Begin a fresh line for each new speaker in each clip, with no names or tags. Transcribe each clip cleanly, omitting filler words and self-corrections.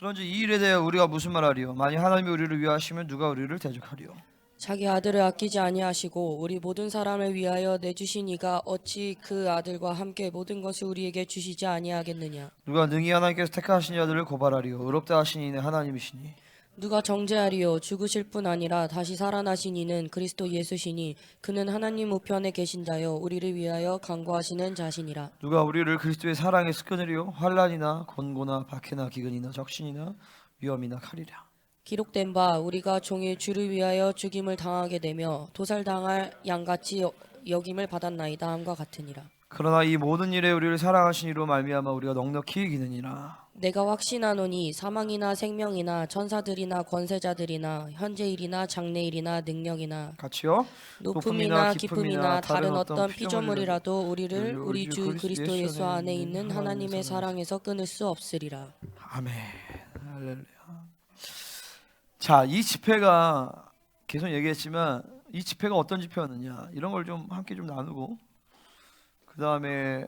그런지 이 일에 대해 우리가 무슨 말하리요? 만일 하나님이 우리를 위하시면 누가 우리를 대적하리요?
자기 아들을 아끼지 아니하시고 우리 모든 사람을 위하여 내주신 이가 어찌 그 아들과 함께 모든 것을 우리에게 주시지 아니하겠느냐?
누가 능히 하나님께서 택하신 자들을 고발하리요? 의롭다 하신 이는 하나님이시니.
누가 정죄하리요? 죽으실 뿐 아니라 다시 살아나신 이는 그리스도 예수시니 그는 하나님 우편에 계신 자요 우리를 위하여 간구하시는 자시니라.
누가 우리를 그리스도의 사랑에 끊으리요? 환난이나 권고나 박해나 기근이나 적신이나 위험이나 칼이라.
기록된 바 우리가 종일 주를 위하여 죽임을 당하게 되며 도살당할 양같이 여김을 받았나이다 함과 같으니라.
그러나 이 모든 일에 우리를 사랑하신 이로 말미암아 우리가 넉넉히 이기느니라.
내가 확신하노니 사망이나 생명이나 천사들이나 권세자들이나 현재일이나 장래일이나 능력이나
같이요.
높음이나 깊음이나 다른 어떤 피조물이라도 우리를 우리 주 그리스도 예수 안에 있는 하나님의 사랑에서 끊을 수 없으리라.
아멘. 할렐루야. 자, 이 집회가 계속 얘기했지만 이 집회가 어떤 집회였느냐 이런 걸 좀 함께 좀 나누고, 그 다음에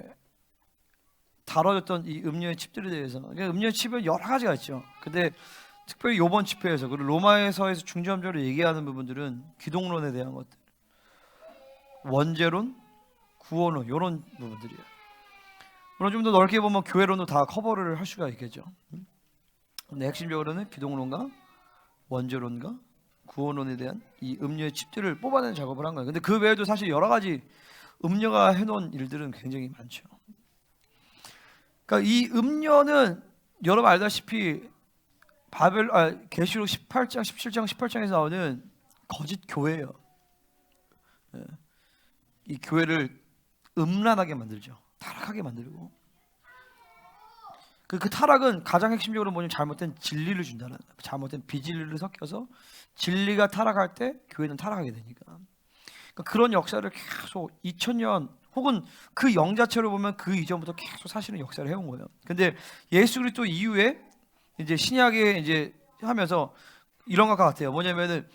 다뤄졌던 이 음료의 칩들에 대해서. 그러니까 음료의 칩은 여러 가지가 있죠. 근데 특별히 이번 집회에서 그리고 로마서에서 중점적으로 얘기하는 부분들은 기독론에 대한 것들, 원죄론, 구원론 이런 부분들이에요. 물론 좀 더 넓게 보면 교회론도 다 커버를 할 수가 있겠죠. 근데 핵심적으로는 기독론과 원죄론과 구원론에 대한 이 음료의 칩들을 뽑아내는 작업을 한 거예요. 근데 그 외에도 사실 여러 가지 음료가 해놓은 일들은 굉장히 많죠. 그러니까 이 음료는 여러분 알다시피 계시록 18장, 17장, 18장에서 나오는 거짓 교회예요. 이 교회를 음란하게 만들죠. 타락하게 만들고. 그 타락은 가장 핵심적으로 뭐냐면 잘못된 진리를 준다는, 잘못된 비진리를 섞여서 진리가 타락할 때 교회는 타락하게 되니까. 그러니까 그런 역사를 계속 2000년 혹은 그 영 자체로 보면 그 이전부터 계속 사실은 역사를 해온 거예요. 근데 예수 그리스도 이후에 이제 신약에 이제 하면서 이런 것 같아요. 뭐냐면은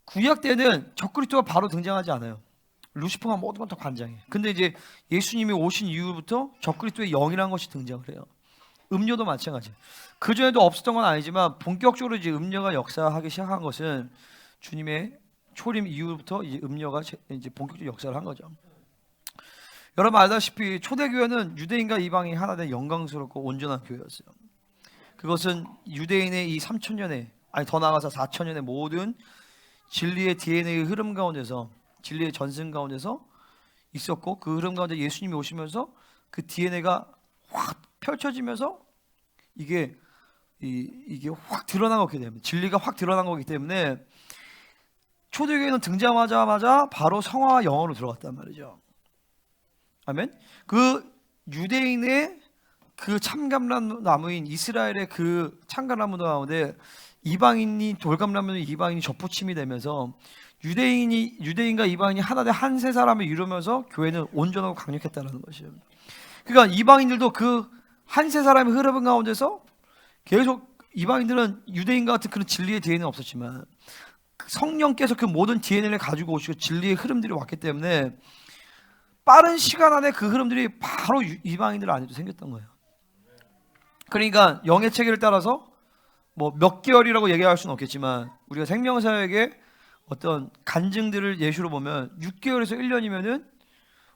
구약 때는 적그리스도가 바로 등장하지 않아요. 루시퍼가 모든 건 다 관장해. 근데 이제 예수님이 오신 이후부터 적그리스도의 영이라는 것이 등장을 해요. 음료도 마찬가지예요. 그 전에도 없었던 건 아니지만 본격적으로 이제 음료가 역사하기 시작한 것은 주님의 초림 이후부터 이제 음료가 이제 본격적으로 역사를 한 거죠. 여러분 알다시피 초대교회는 유대인과 이방인이 하나 된 영광스럽고 온전한 교회였어요. 그것은 유대인의 이 3000년의 아니 더 나아가서 4000년의 모든 진리의 DNA의 흐름 가운데서, 진리의 전승 가운데서 있었고, 그 흐름 가운데 예수님이 오시면서 그 DNA가 확 펼쳐지면서 이게 확 드러난 거기 때문에, 진리가 확 드러난 거기 때문에 초대교회는 등장하자마자 바로 성화와 영어로 들어갔단 말이죠. 아멘. 그 유대인의 그 참감나무인 이스라엘의 그 참감나무 가운데 이방인이 돌감나무인 이방인이 접붙임이 되면서 유대인과 이방인이 하나 된 한 세 사람을 이루면서 교회는 온전하고 강력했다는 것이에요. 그러니까 이방인들도 그 한 세 사람의 흐름 가운데서 계속, 이방인들은 유대인과 같은 그런 진리의 DNA는 없었지만 성령께서 그 모든 DNA를 가지고 오시고 진리의 흐름들이 왔기 때문에 빠른 시간 안에 그 흐름들이 바로 이방인들 안에도 생겼던 거예요. 그러니까 영의 체계를 따라서 뭐 몇 개월이라고 얘기할 수는 없겠지만 우리가 생명사역의 어떤 간증들을 예시로 보면 6개월에서 1년이면은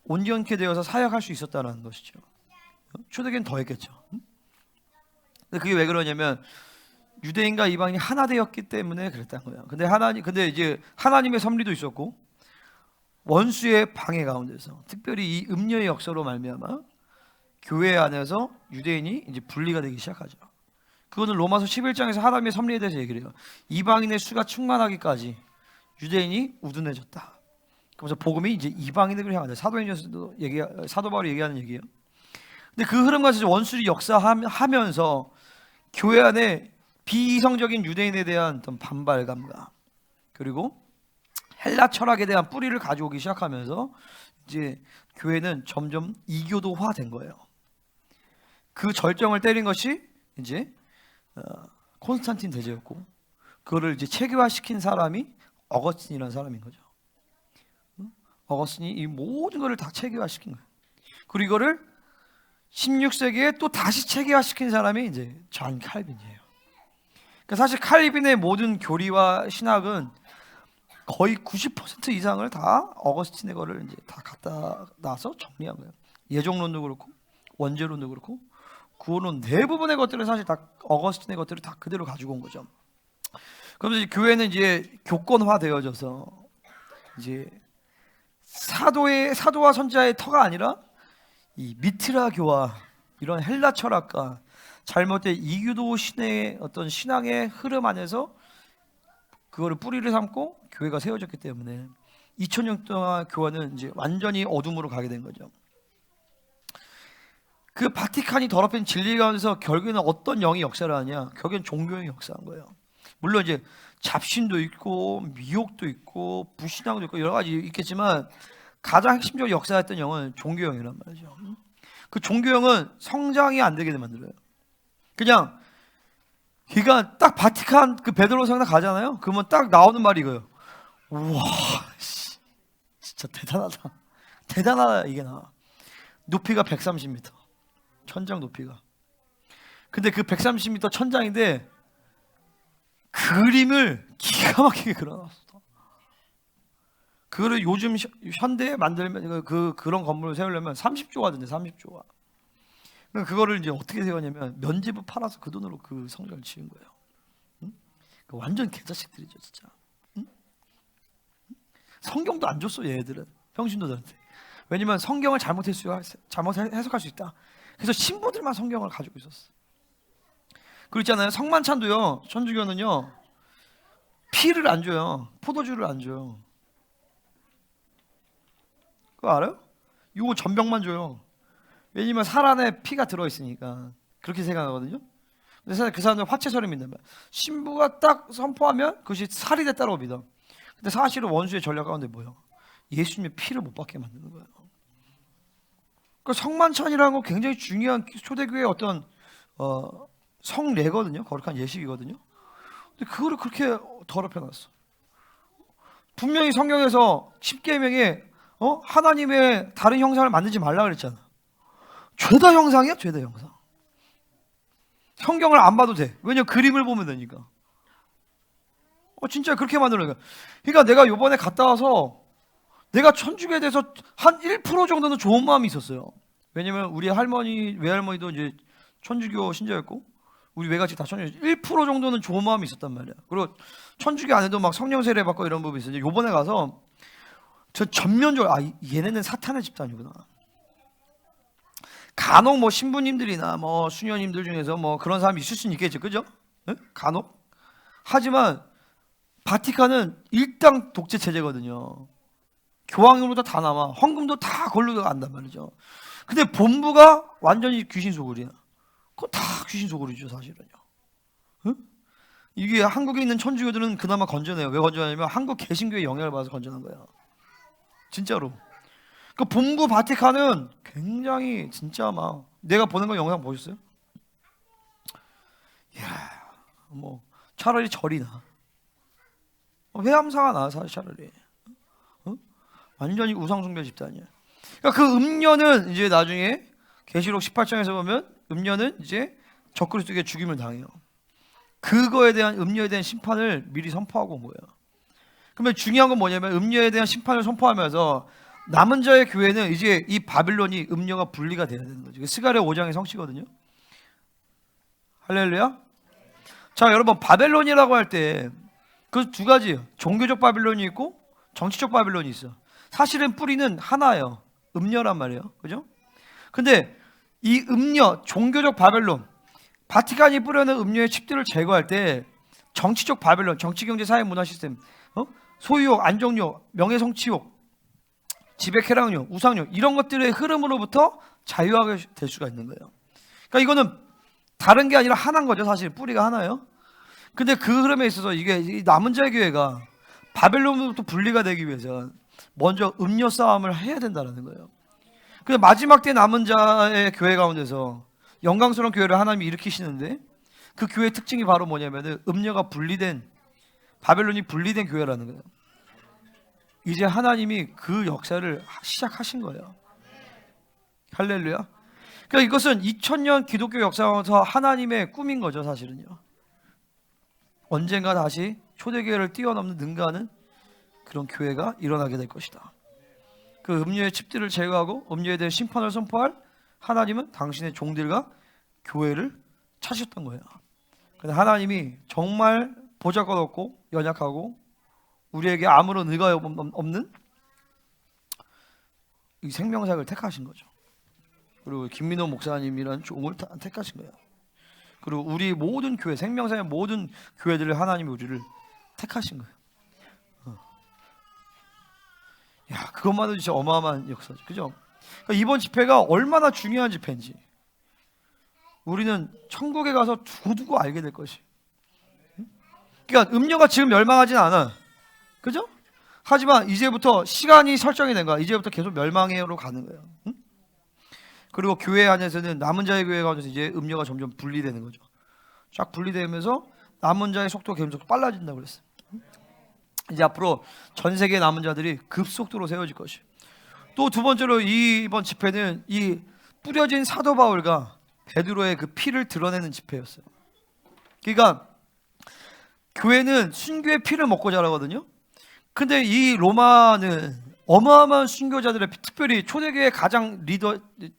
온전케 되어서 사역할 수 있었다는 것이죠. 초대교회는 더 했겠죠. 근데 그게 왜 그러냐면 유대인과 이방인이 하나 되었기 때문에 그랬다는 거예요. 근데 이제 하나님의 섭리도 있었고 원수의 방해 가운데서 특별히 이 음료의 역사로 말미암아 교회 안에서 유대인이 이제 분리가 되기 시작하죠. 그거는 로마서 11장에서 하나님의 섭리에 대해서 얘기를 해요. 이방인의 수가 충만하기까지 유대인이 우둔해졌다. 그래서 복음이 이제 이방인들을 향하다. 사도행전에서도 사도 바울이 얘기하는 얘기예요. 근데 그 흐름 가운데서 원수들이 역사하면서 교회 안에 비이성적인 유대인에 대한 어떤 반발감과 그리고 헬라 철학에 대한 뿌리를 가져오기 시작하면서 이제 교회는 점점 이교도화된 거예요. 그 절정을 때린 것이 이제 콘스탄틴 대제였고, 그거를 이제 체계화시킨 사람이 어거스틴이라는 사람인 거죠. 어거스틴이 이 모든 것을 다 체계화시킨 거예요. 그리고 이거를 16세기에 또 다시 체계화시킨 사람이 이제 존 칼빈이에요. 그러니까 사실 칼빈의 모든 교리와 신학은 거의 90% 이상을 다 어거스틴의 거를 이제 다 갖다 놔서 정리한 거예요. 예정론도 그렇고 원죄론도 그렇고 구원론 대부분의 것들은 사실 다 어거스틴의 것들을 다 그대로 가지고 온 거죠. 그러면서 교회는 이제 교권화되어져서 이제 사도와 선지자의 터가 아니라 이 미트라 교와 이런 헬라 철학과 잘못된 이교도 신의 어떤 신앙의 흐름 안에서 그거를 뿌리를 삼고 교회가 세워졌기 때문에 2000년 동안 교회는 이제 완전히 어둠으로 가게 된 거죠. 그 바티칸이 더럽힌 진리 가운데서 결국에는 어떤 영이 역사를 하냐? 결국엔 종교형이 역사한 거예요. 물론 이제 잡신도 있고 미혹도 있고 불신앙도 있고 여러 가지 있겠지만 가장 핵심적으로 역사했던 영은 종교형이란 말이죠. 그 종교형은 성장이 안 되게 만들어요. 그냥 그러니까 딱 바티칸 그 베드로 성당 가잖아요. 그러면 딱 나오는 말이 이거예요. 우와, 진짜 대단하다. 대단하다 이게 나. 높이가 130m. 천장 높이가. 근데 그 130m 천장인데 그림을 기가 막히게 그려놨어. 그거를 요즘 현대에 만들면 그런 건물을 세우려면 30조가 든대. 30조가. 그거를 이제 어떻게 세웠냐면 면제부 팔아서 그 돈으로 그 성전을 지은 거예요. 응? 완전 개자식들이죠, 진짜. 응? 성경도 안 줬어, 얘들은. 평신도들한테. 왜냐면 성경을 잘못 해석할 수 있다. 그래서 신부들만 성경을 가지고 있었어. 그렇잖아요. 성만찬도요. 천주교는요. 피를 안 줘요. 포도주를 안 줘요. 그거 알아요? 이거 전병만 줘요. 왜냐면 살 안에 피가 들어있으니까 그렇게 생각하거든요. 근데 사실 그 사람들은 화채설을 믿는 거야. 신부가 딱 선포하면 그것이 살이 됐다고 믿어. 근데 사실은 원수의 전략 가운데 뭐예요? 예수님의 피를 못 받게 만드는 거예요. 그 성만찬이라는 건 굉장히 중요한 초대교회의 어떤 성례거든요. 거룩한 예식이거든요. 근데 그거를 그렇게 더럽혀놨어. 분명히 성경에서 10계명에 하나님의 다른 형상을 만들지 말라 그랬잖아. 죄다 형상이야, 죄다 형상. 성경을 안 봐도 돼. 왜냐면 그림을 보면 되니까. 진짜 그렇게 만드는 거야. 그러니까 내가 요번에 갔다 와서 내가 천주교에 대해서 한 1% 정도는 좋은 마음이 있었어요. 왜냐면 우리 할머니, 외할머니도 이제 천주교 신자였고 우리 외가지 다 천주교. 1% 정도는 좋은 마음이 있었단 말이야. 그리고 천주교 안에도 막 성령 세례 받고 이런 부분이 있어요. 요번에 가서 저 전면적으로 얘네는 사탄의 집단이구나. 간혹 뭐 신부님들이나 뭐 수녀님들 중에서 뭐 그런 사람이 있을 수는 있겠죠, 그죠? 네? 간혹. 하지만 바티칸은 일당 독재 체제거든요. 교황으로부터 다 남아. 헌금도 다 걸로 간단 말이죠. 근데 본부가 완전히 귀신 소굴이야. 그거 다 귀신 소굴이죠, 사실은요. 응? 이게 한국에 있는 천주교들은 그나마 건전해요. 왜 건전하냐면 한국 개신교의 영향을 받아서 건전한 거야. 진짜로. 그 본부 바티칸은 굉장히 진짜 막 내가 보는 거 영상 보셨어요? 이야, 뭐 차라리 절이나 회암사가 나 사실 차라리. 완전히 우상숭배 집단이야. 그러니까 그 음녀는 이제 나중에 계시록 18장에서 보면 음녀는 이제 적그리스도에게 죽임을 당해요. 그거에 대한 음녀에 대한 심판을 미리 선포하고 온 거예요. 그러면 중요한 건 뭐냐면 음녀에 대한 심판을 선포하면서 남은 자의 교회는 이제 이 바빌론이 음녀가 분리가 돼야 되는 거죠. 스가랴 5장의 성취거든요. 할렐루야. 자, 여러분 바벨론이라고 할 때 그 두 가지예요. 종교적 바빌론이 있고 정치적 바빌론이 있어. 사실은 뿌리는 하나예요. 음녀란 말이에요. 그죠? 근데 이 음녀, 종교적 바벨론, 바티칸이 뿌려는 음녀의 칩들을 제거할 때 정치적 바벨론, 정치, 경제, 사회, 문화 시스템, 소유욕, 안정욕, 명예성취욕, 지배쾌락욕, 우상욕 이런 것들의 흐름으로부터 자유하게 될 수가 있는 거예요. 그러니까 이거는 다른 게 아니라 하나인 거죠. 사실 뿌리가 하나예요. 근데 그 흐름에 있어서 이게 남은 자의 교회가 바벨론으로부터 분리가 되기 위해서 먼저 음료 싸움을 해야 된다는 거예요. 근데 마지막 때 남은 자의 교회 가운데서 영광스러운 교회를 하나님이 일으키시는데 그 교회의 특징이 바로 뭐냐면은 음료가 분리된, 바벨론이 분리된 교회라는 거예요. 이제 하나님이 그 역사를 시작하신 거예요. 할렐루야. 그러니까 이것은 2000년 기독교 역사에서 하나님의 꿈인 거죠, 사실은요. 언젠가 다시 초대교회를 뛰어넘는 능가하는 그런 교회가 일어나게 될 것이다. 그 음료의 칩들을 제거하고 음료에 대해 심판을 선포할 하나님은 당신의 종들과 교회를 찾으셨던 거예요. 근데 하나님이 정말 보잘것없고 연약하고 우리에게 아무런 의가 없는 이 생명사역을 택하신 거죠. 그리고 김민호 목사님이라는 종을 택하신 거예요. 그리고 우리 모든 교회, 생명사의 모든 교회들을 하나님이 우리를 택하신 거예요. 야, 그것만으로 진짜 어마어마한 역사죠, 그죠? 그러니까 이번 집회가 얼마나 중요한 집회인지 우리는 천국에 가서 두고두고 알게 될 것이. 그러니까 음료가 지금 멸망하진 않아, 그죠? 하지만 이제부터 시간이 설정이 된 거야. 이제부터 계속 멸망으로 가는 거예요. 응? 그리고 교회 안에서는 남은 자의 교회 가운데서 이제 음료가 점점 분리되는 거죠. 쫙 분리되면서 남은 자의 속도가 계속 빨라진다고 그랬어요. 이제 앞으로 전 세계 남은 자들이 급속도로 세워질 것이. 또 두 번째로 이번 집회는 이 뿌려진 사도 바울과 베드로의 그 피를 드러내는 집회였어요. 그러니까 교회는 순교의 피를 먹고 자라거든요. 근데 이 로마는 어마어마한 순교자들의 피, 특별히 초대교회 가장 리더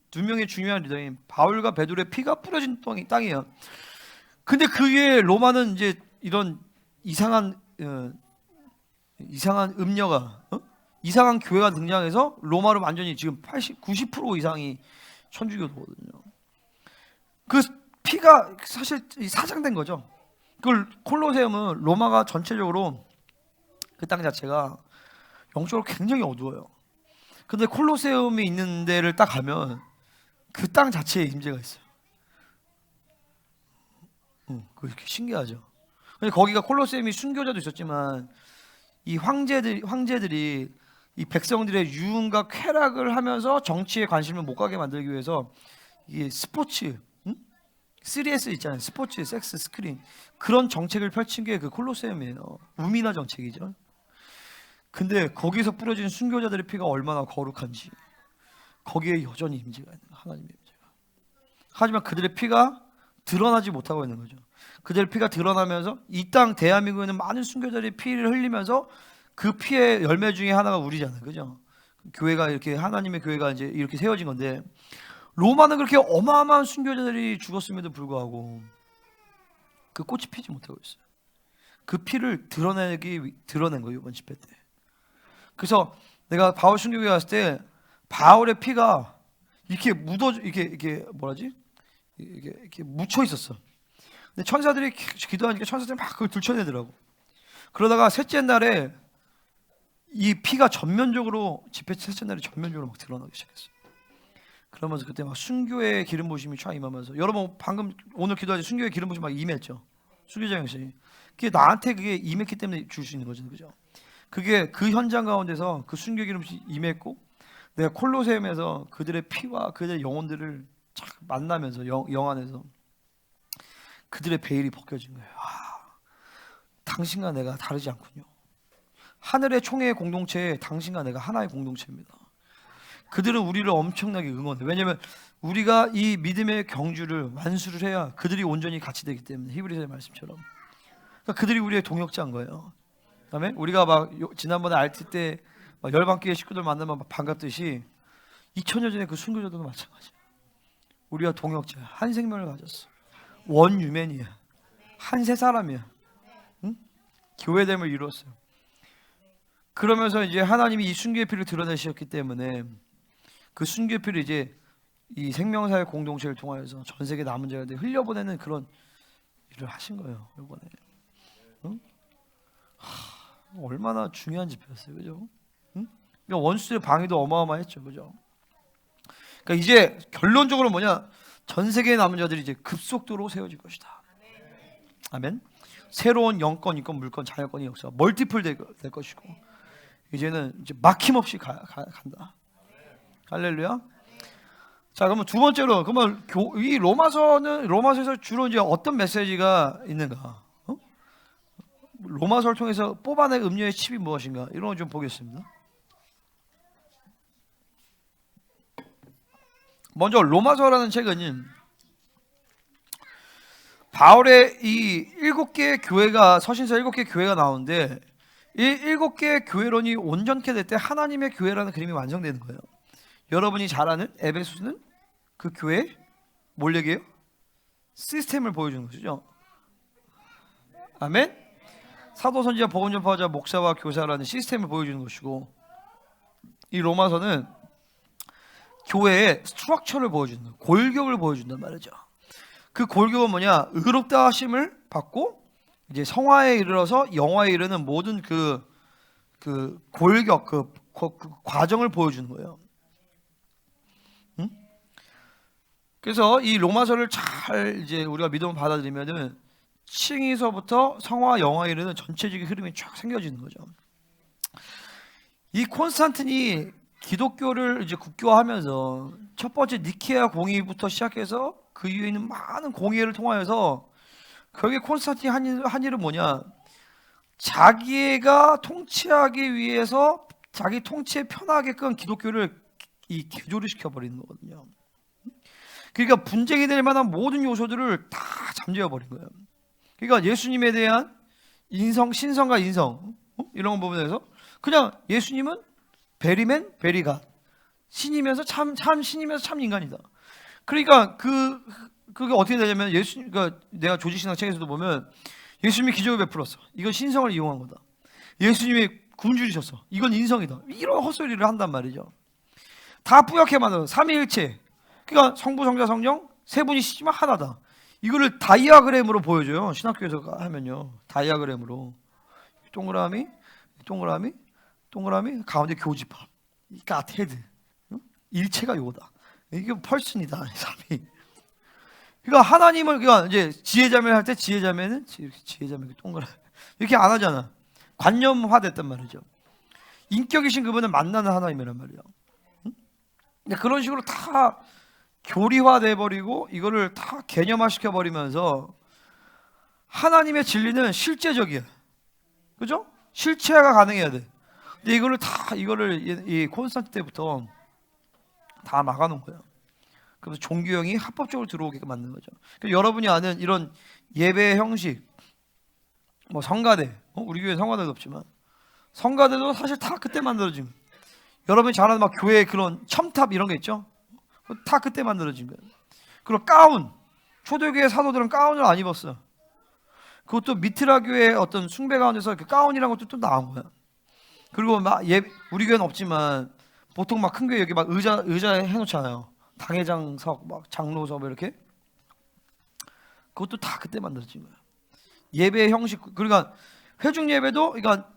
두 명의 중요한 리더인 바울과 베드로의 피가 뿌려진 땅이에요. 근데 그 위에 로마는 이제 이런 이상한 음녀가 이상한 교회가 등장해서 로마로 완전히 지금 90% 이상이 천주교도거든요. 그 피가 사실 사장된 거죠. 그걸 콜로세움은 로마가 전체적으로 그 땅 자체가 영적으로 굉장히 어두워요. 근데 콜로세움이 있는 데를 딱 가면 그 땅 자체에 임재가 있어요. 그게 신기하죠. 근데 거기가 콜로세움이 순교자도 있었지만 이 황제들이 이 백성들의 유흥과 쾌락을 하면서 정치에 관심을 못 가게 만들기 위해서 이 스포츠, 3S 있잖아요. 스포츠, 섹스, 스크린 그런 정책을 펼친 게 그 콜로세움이에요. 우미나 정책이죠. 근데 거기서 뿌려진 순교자들의 피가 얼마나 거룩한지 거기에 여전히 임재가 있는 하나님의 임재가. 하지만 그들의 피가 드러나지 못하고 있는 거죠. 그들의 피가 드러나면서 이 땅 대한민국에는 많은 순교자들의 피를 흘리면서 그 피의 열매 중에 하나가 우리잖아요, 그죠? 교회가 이렇게 하나님의 교회가 이제 이렇게 세워진 건데 로마는 그렇게 어마어마한 순교자들이 죽었음에도 불구하고 그 꽃이 피지 못하고 있어요. 그 피를 드러낸 거예요, 이번 집회 때. 그래서 내가 바울 순교회 갔을 때 바울의 피가 이렇게 이게 뭐라지? 이렇게 묻혀 있었어. 근데 천사들이 기도하니까 천사들이 막 그걸 들춰내더라고. 그러다가 셋째 날에 이 피가 전면적으로 집회 셋째 날에 전면적으로 막 드러나기 시작했어요. 그러면서 그때 막 순교의 기름 부심이 쫙 임하면서 여러분 방금 오늘 기도할 때 순교의 기름 부심 막 임했죠. 순교자 형식. 그게 나한테 그게 임했기 때문에 줄 수 있는 거죠, 그죠? 그게 그 현장 가운데서 그 순교 기름 부심이 임했고 내가 콜로세움에서 그들의 피와 그들의 영혼들을 착 만나면서 영 안에서 그들의 베일이 벗겨진 거예요. 당신과 내가 다르지 않군요. 하늘의 총회의 공동체에 당신과 내가 하나의 공동체입니다. 그들은 우리를 엄청나게 응원해. 왜냐하면 우리가 이 믿음의 경주를 완수를 해야 그들이 온전히 같이 되기 때문에 히브리서의 말씀처럼. 그러니까 그들이 우리의 동역자인 거예요. 그다음에 우리가 막 지난번에 알티 때 열방교회 식구들 만나면 막 반갑듯이 2000년 전에 그 순교자들도 마찬가지야. 우리가 동역자야. 한 생명을 가졌어. 원유맨이야. 한 세 사람이야. 응? 교회됨을 이루었어요. 그러면서 이제 하나님이 이 순교의 피를 드러내셨기 때문에 그 순교의 피를 이제 이 생명사의 공동체를 통하여서 전 세계 남은 자들이 흘려보내는 그런 일을 하신 거예요, 이번에. 응? 얼마나 중요한 집회였어요, 그죠? 응? 그러니까 원수들의 방위도 어마어마했죠, 그죠? 그러니까 이제 결론적으로 뭐냐? 전 세계의 남은 자들이 이제 급속도로 세워질 것이다. 아멘. 새로운 영권, 인권, 물권, 자녀권의 역사가 멀티플 될 것이고 이제는 이제 막힘없이 간다. 할렐루야. 자, 그러면 두 번째로 그러면 이 로마서에서 주로 이제 어떤 메시지가 있는가? 로마서를 통해서 뽑아낸 음료의 칩이 무엇인가? 이런 거 좀 보겠습니다. 먼저 로마서라는 책은 바울의 이 7개의 교회가, 서신서 7개의 교회가 나오는데, 이 7개의 교회론이 온전케 될 때 하나님의 교회라는 그림이 완성되는 거예요. 여러분이 잘 아는 에베소서는 그 교회의 뭘 얘기해요? 시스템을 보여주는 것이죠. 아멘. 사도, 선지자, 복음 전파자, 목사와 교사라는 시스템을 보여주는 것이고, 이 로마서는 교회의 스트럭처를 보여주는 거예요. 골격을 보여준단 말이죠. 그 골격은 뭐냐? 의롭다 하심을 받고 이제 성화에 이르러서 영화에 이르는 모든 그 골격, 그 과정을 보여주는 거예요. 응? 그래서 이 로마서를 잘 이제 우리가 믿음을 받아들이면은 칭의서부터 성화, 영화에 이르는 전체적인 흐름이 쫙 생겨지는 거죠. 이 콘스탄틴이 기독교를 이제 국교화하면서 첫 번째 니케아 공의부터 시작해서 그 이후에 있는 많은 공의회를 통하여서 결국에 콘스탄틴이 한 일은 뭐냐? 자기가 통치하기 위해서 자기 통치에 편하게끔 기독교를 이 개조를 시켜버리는 거거든요. 그러니까 분쟁이 될 만한 모든 요소들을 다 잠재워 버린 거예요. 그러니까 예수님에 대한 인성, 신성과 인성 이런 부분에서 그냥 예수님은 베리맨, 베리가 신이면서 참 신이면서 참 인간이다. 그러니까 그게 어떻게 되냐면 그러니까 내가 조지신학 책에서도 보면 예수님이 기적을 베풀었어. 이건 신성을 이용한 거다. 예수님이 굶주리셨어. 이건 인성이다. 이런 헛소리를 한단 말이죠. 다 뿌옇게 만들어. 삼위일체. 그러니까 성부, 성자, 성령 세 분이시지만 하나다. 이거를 다이아그램으로 보여줘요. 신학교에서 하면요. 다이아그램으로 동그라미, 동그라미, 동그라미, 가운데 교집합. 갓 헤드. 일체가 요거다. 이게 펄슨이다. 삼위. 그러니까 하나님을 그러니까 이제 지혜자매 할 때 지혜자매는 지혜자매 동그라미 이렇게 안 하잖아. 관념화됐단 말이죠. 인격이신 그분은 만나는 하나님이란 말이에요. 근데 그런 식으로 다 교리화돼 버리고 이거를 다 개념화 시켜 버리면서 하나님의 진리는 실제적이야. 그죠? 실체화가 가능해야 돼. 근데 이거를 이 콘스탄틴 때부터 다 막아놓은 거야. 그래서 종교형이 합법적으로 들어오게끔 만든 거죠. 여러분이 아는 이런 예배 형식, 뭐 성가대, 우리 교회 성가대도 없지만 성가대도 사실 다 그때 만들어진 거예요. 여러분이 잘 아는 막 교회 그런 첨탑 이런 게 있죠? 다 그때 만들어진 거예요. 그리고 가운, 초대교회 사도들은 가운을 안 입었어. 그것도 미트라 교회의 어떤 숭배 가운데서 그 가운이라는 것도 또 나온 거야. 그리고 막 우리 교회는 없지만 보통 막 큰 교회 여기 막 의자 해놓잖아요. 당회장석, 막 장로석 이렇게. 그것도 다 그때 만들어진 거예요. 예배 형식, 그러니까 회중 예배도, 그러니까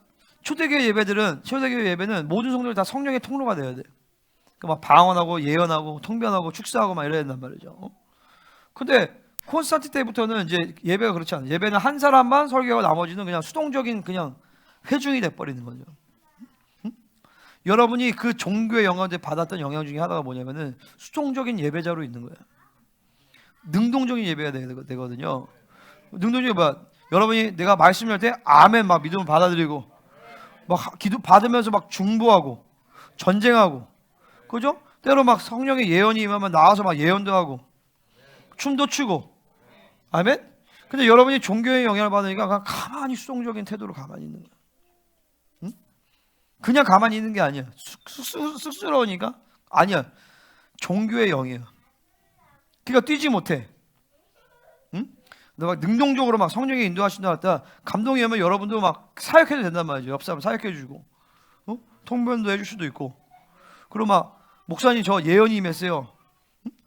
초대교회 예배는 모든 성도들 다 성령의 통로가 되어야 돼. 그러니까 막 방언하고 예언하고 통변하고 축사하고 막 이래야 된단 말이죠. 근데 콘스탄틴 때부터는 이제 예배가 그렇지 않아요. 예배는 한 사람만 설교하고 나머지는 그냥 수동적인 그냥 회중이 돼버리는 거죠. 여러분이 그 종교의 영향을 받았던 영향 중에 하나가 뭐냐면은 수동적인 예배자로 있는 거야. 능동적인 예배가 되거든요. 능동적인 예배. 여러분이 내가 말씀할 때 아멘 막 믿음을 받아들이고 막 기도 받으면서 막 중보하고 전쟁하고, 그죠? 때로 막 성령의 예언이 임하면 나와서 막 예언도 하고 춤도 추고, 아멘. 근데 여러분이 종교의 영향을 받으니까 그냥 가만히 수동적인 태도로 가만히 있는 거야. 그냥 가만히 있는 게 아니야. 쑥스러우니까? 아니야. 종교의 영이야. 그러니까 뛰지 못해. 응? 근데 막 능동적으로 막 성령이 인도하신다 했다. 감동이 오면 여러분도 막 사역해도 된단 말이죠. 옆 사람 사역해주고, 통변도 해줄 수도 있고. 그리고 막 목사님 저 예언이 임했어요.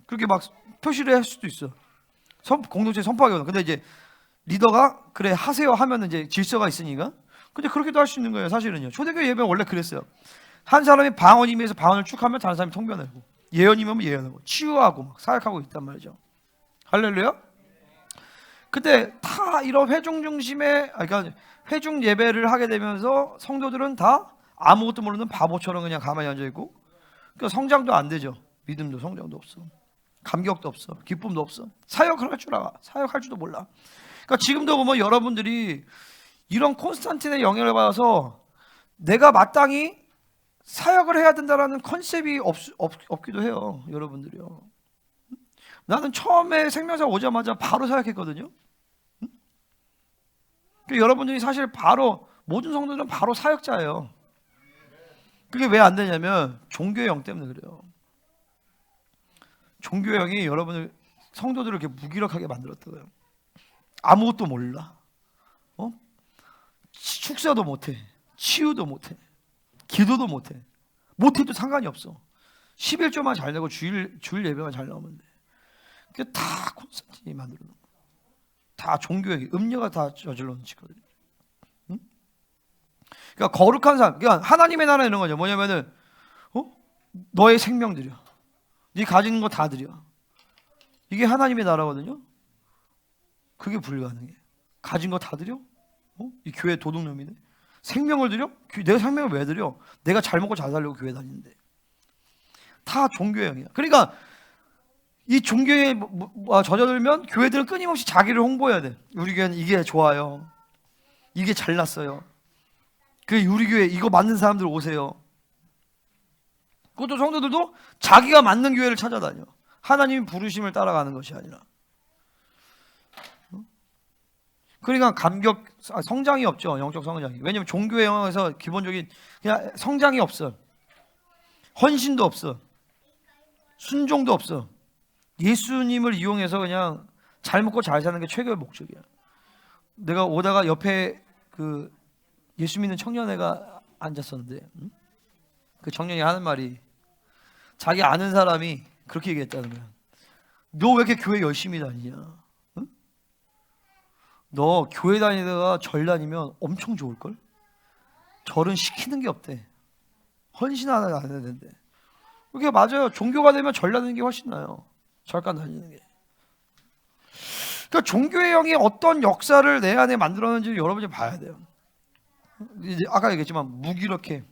그렇게 막 표시를 할 수도 있어. 공동체 선포하거든. 근데 이제 리더가 그래 하세요 하면은 이제 질서가 있으니까. 근데 그렇게도 할 수 있는 거예요. 사실은요. 초대교회 예배는 원래 그랬어요. 한 사람이 방언 임해서 방언을 쭉 하면 다른 사람이 통변하고, 예언이면 예언하고, 치유하고 막 사역하고 있단 말이죠. 할렐루야. 근데 다 이런 회중 중심의, 그러니까 회중 예배를 하게 되면서 성도들은 다 아무것도 모르는 바보처럼 그냥 가만히 앉아 있고, 그러니까 성장도 안 되죠. 믿음도 성장도 없어. 감격도 없어. 기쁨도 없어. 사역할 줄 알아. 사역할 줄도 몰라. 그러니까 지금도 보면 여러분들이 이런 콘스탄틴의 영향을 받아서 내가 마땅히 사역을 해야 된다라는 컨셉이 없기도 해요. 여러분들이요. 나는 처음에 생명사 오자마자 바로 사역했거든요. 응? 그러니까 여러분들이 사실 바로 모든 성도들은 바로 사역자예요. 그게 왜 안 되냐면 종교의 영 때문에 그래요. 종교의 영이 여러분을 성도들을 이렇게 무기력하게 만들었다고요. 아무것도 몰라. 축사도 못해, 치유도 못해, 기도도 못해. 못해도 상관이 없어. 11조만 잘 내고 주일 예배만 잘 나오면 돼. 그게 다 콘스탄틴이 만들어 놓은 거야. 다 종교의 음녀가 다 저질러 놓은 짓거든요. 응? 그러니까 거룩한 삶, 그러니까 하나님의 나라 이런 거죠. 뭐냐면은 너의 생명 드려, 네 가진 거 다 드려. 이게 하나님의 나라거든요. 그게 불가능해. 가진 거 다 드려? 이 교회 도둑놈이네. 생명을 드려? 내가 생명을 왜 드려? 내가 잘 먹고 잘 살려고 교회 다니는데. 다 종교의 영이야. 그러니까 이 종교에 젖어들면 교회들은 끊임없이 자기를 홍보해야 돼. 우리 교회는 이게 좋아요. 이게 잘났어요. 우리 교회 이거 맞는 사람들 오세요. 그것도 성도들도 자기가 맞는 교회를 찾아다녀. 하나님이 부르심을 따라가는 것이 아니라. 그러니까 성장이 없죠. 영적 성장이. 왜냐면 종교의 영역에서 기본적인 그냥 성장이 없어. 헌신도 없어. 순종도 없어. 예수님을 이용해서 그냥 잘 먹고 잘 사는 게 최고의 목적이야. 내가 오다가 옆에 그 예수 믿는 청년애가 앉았었는데, 그 청년이 하는 말이, 자기 아는 사람이 그렇게 얘기했다는 거야. 너 왜 이렇게 교회 열심히 다니냐? 응? 너 교회 다니다가 절 다니면 엄청 좋을걸? 절은 시키는 게 없대. 헌신 하나 안 해야 된대. 그게 맞아요. 종교가 되면 절 다니는 게 훨씬 나아요. 절간 다니는 게. 그러니까 종교의 영이 어떤 역사를 내 안에 만들었는지 여러분이 봐야 돼요. 이제 아까 얘기했지만 무기력해.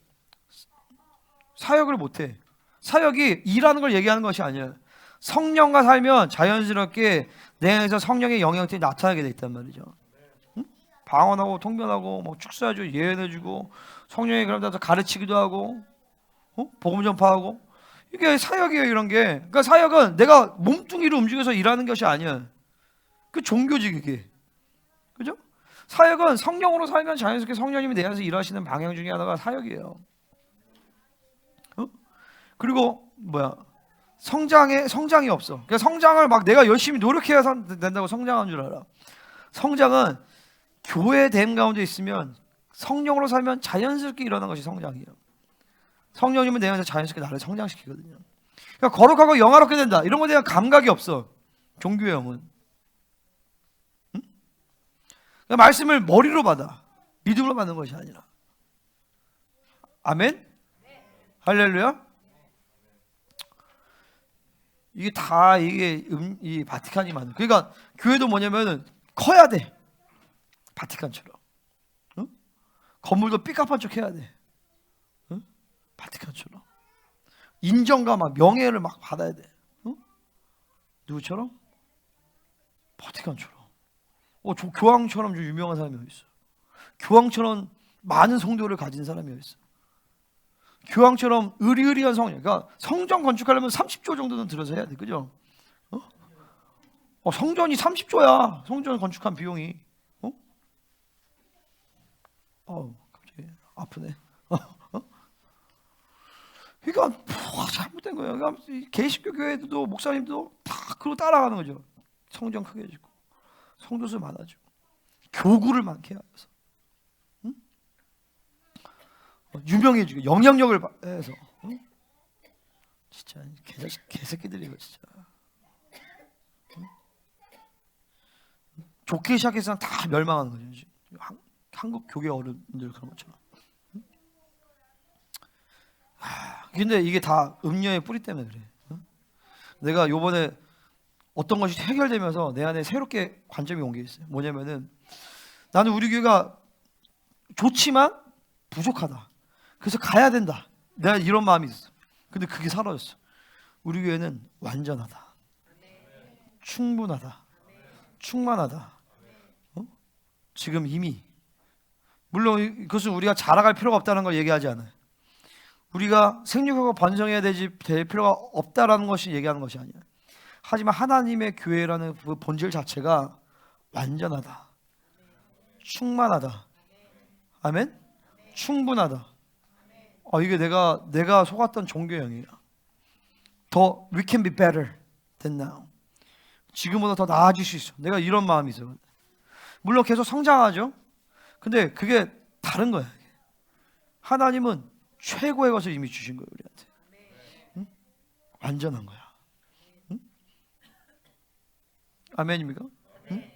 사역을 못해. 사역이 일하는 걸 얘기하는 것이 아니야. 성령과 살면 자연스럽게 내 안에서 성령의 영향력이 나타나게 돼 있단 말이죠. 응? 방언하고 통변하고 뭐 축사해주고 예언해주고 성령이 그럼 다 가르치기도 하고 복음 전파하고, 이게 사역이에요. 이런 게. 그러니까 사역은 내가 몸뚱이로 움직여서 일하는 것이 아니야. 그 종교지 그게. 그죠? 사역은 성령으로 살면 자연스럽게 성령님이 내 안에서 일하시는 방향 중에 하나가 사역이에요. 그리고 성장이 없어. 그러니까 성장을 막 내가 열심히 노력해야 된다고 성장한 줄 알아. 성장은 교회됨 가운데 있으면, 성령으로 살면 자연스럽게 일어나는 것이 성장이에요. 성령님은 내 안에서 자연스럽게 나를 성장시키거든요. 그러니까 거룩하고 영화롭게 된다, 이런 것에 대한 감각이 없어, 종교의 영은. 응? 그러니까 말씀을 머리로 받아, 믿음으로 받는 것이 아니라. 아멘? 할렐루야? 이게 다 이 바티칸이 만든. 그러니까 교회도 뭐냐면은 커야 돼. 바티칸처럼. 응? 건물도 삐까뻔쩍 해야 돼. 응? 바티칸처럼. 인정과 막 명예를 막 받아야 돼. 응? 누구처럼? 바티칸처럼. 교황처럼 좀 유명한 사람이 어디 있어? 교황처럼 많은 성도를 가진 사람이 어디 있어? 교황처럼 의리의리한 성령. 그러니까 성전 건축하려면 30조 정도는 들어서 해야 돼. 그죠? 성전이 30조야. 성전 건축한 비용이. 갑자기 아프네. 그러니까 잘못된 거예요. 그러니까 개신교 교회도 목사님도 다 그러고 따라가는 거죠. 성전 크게 짓고 성도수 많아지고 교구를 많게 하면서 유명해지고 영향력을 해서. 진짜 개새끼들이고 진짜. 좋게 시작해서 다 멸망하는 거죠. 한국 교계 어른들 그런 것처럼. 근데 이게 다 음녀의 뿌리 때문에 그래. 내가 요번에 어떤 것이 해결되면서 내 안에 새롭게 관점이 온 게 있어요. 뭐냐면은 나는 우리 교회가 좋지만 부족하다. 그래서 가야 된다. 내가 이런 마음이 있어. 근데 그게 사라졌어. 우리 교회는 완전하다. 충분하다. 충만하다. 지금 이미, 물론 그것은 우리가 자라갈 필요가 없다는 걸 얘기하지 않아요. 우리가 생육하고 번성해야 될 필요가 없다라는 것이 얘기하는 것이 아니야. 하지만 하나님의 교회라는 그 본질 자체가 완전하다, 충만하다, 아멘? 충분하다. 이게 내가 속았던 종교형이야. 더 we can be better than now. 지금보다 더 나아질 수 있어. 내가 이런 마음이 있어. 물론 계속 성장하죠. 근데 그게 다른 거야. 하나님은 최고의 것을 이미 주신 거예요, 우리한테. 응? 완전한 거야. 응? 아멘입니까? 응?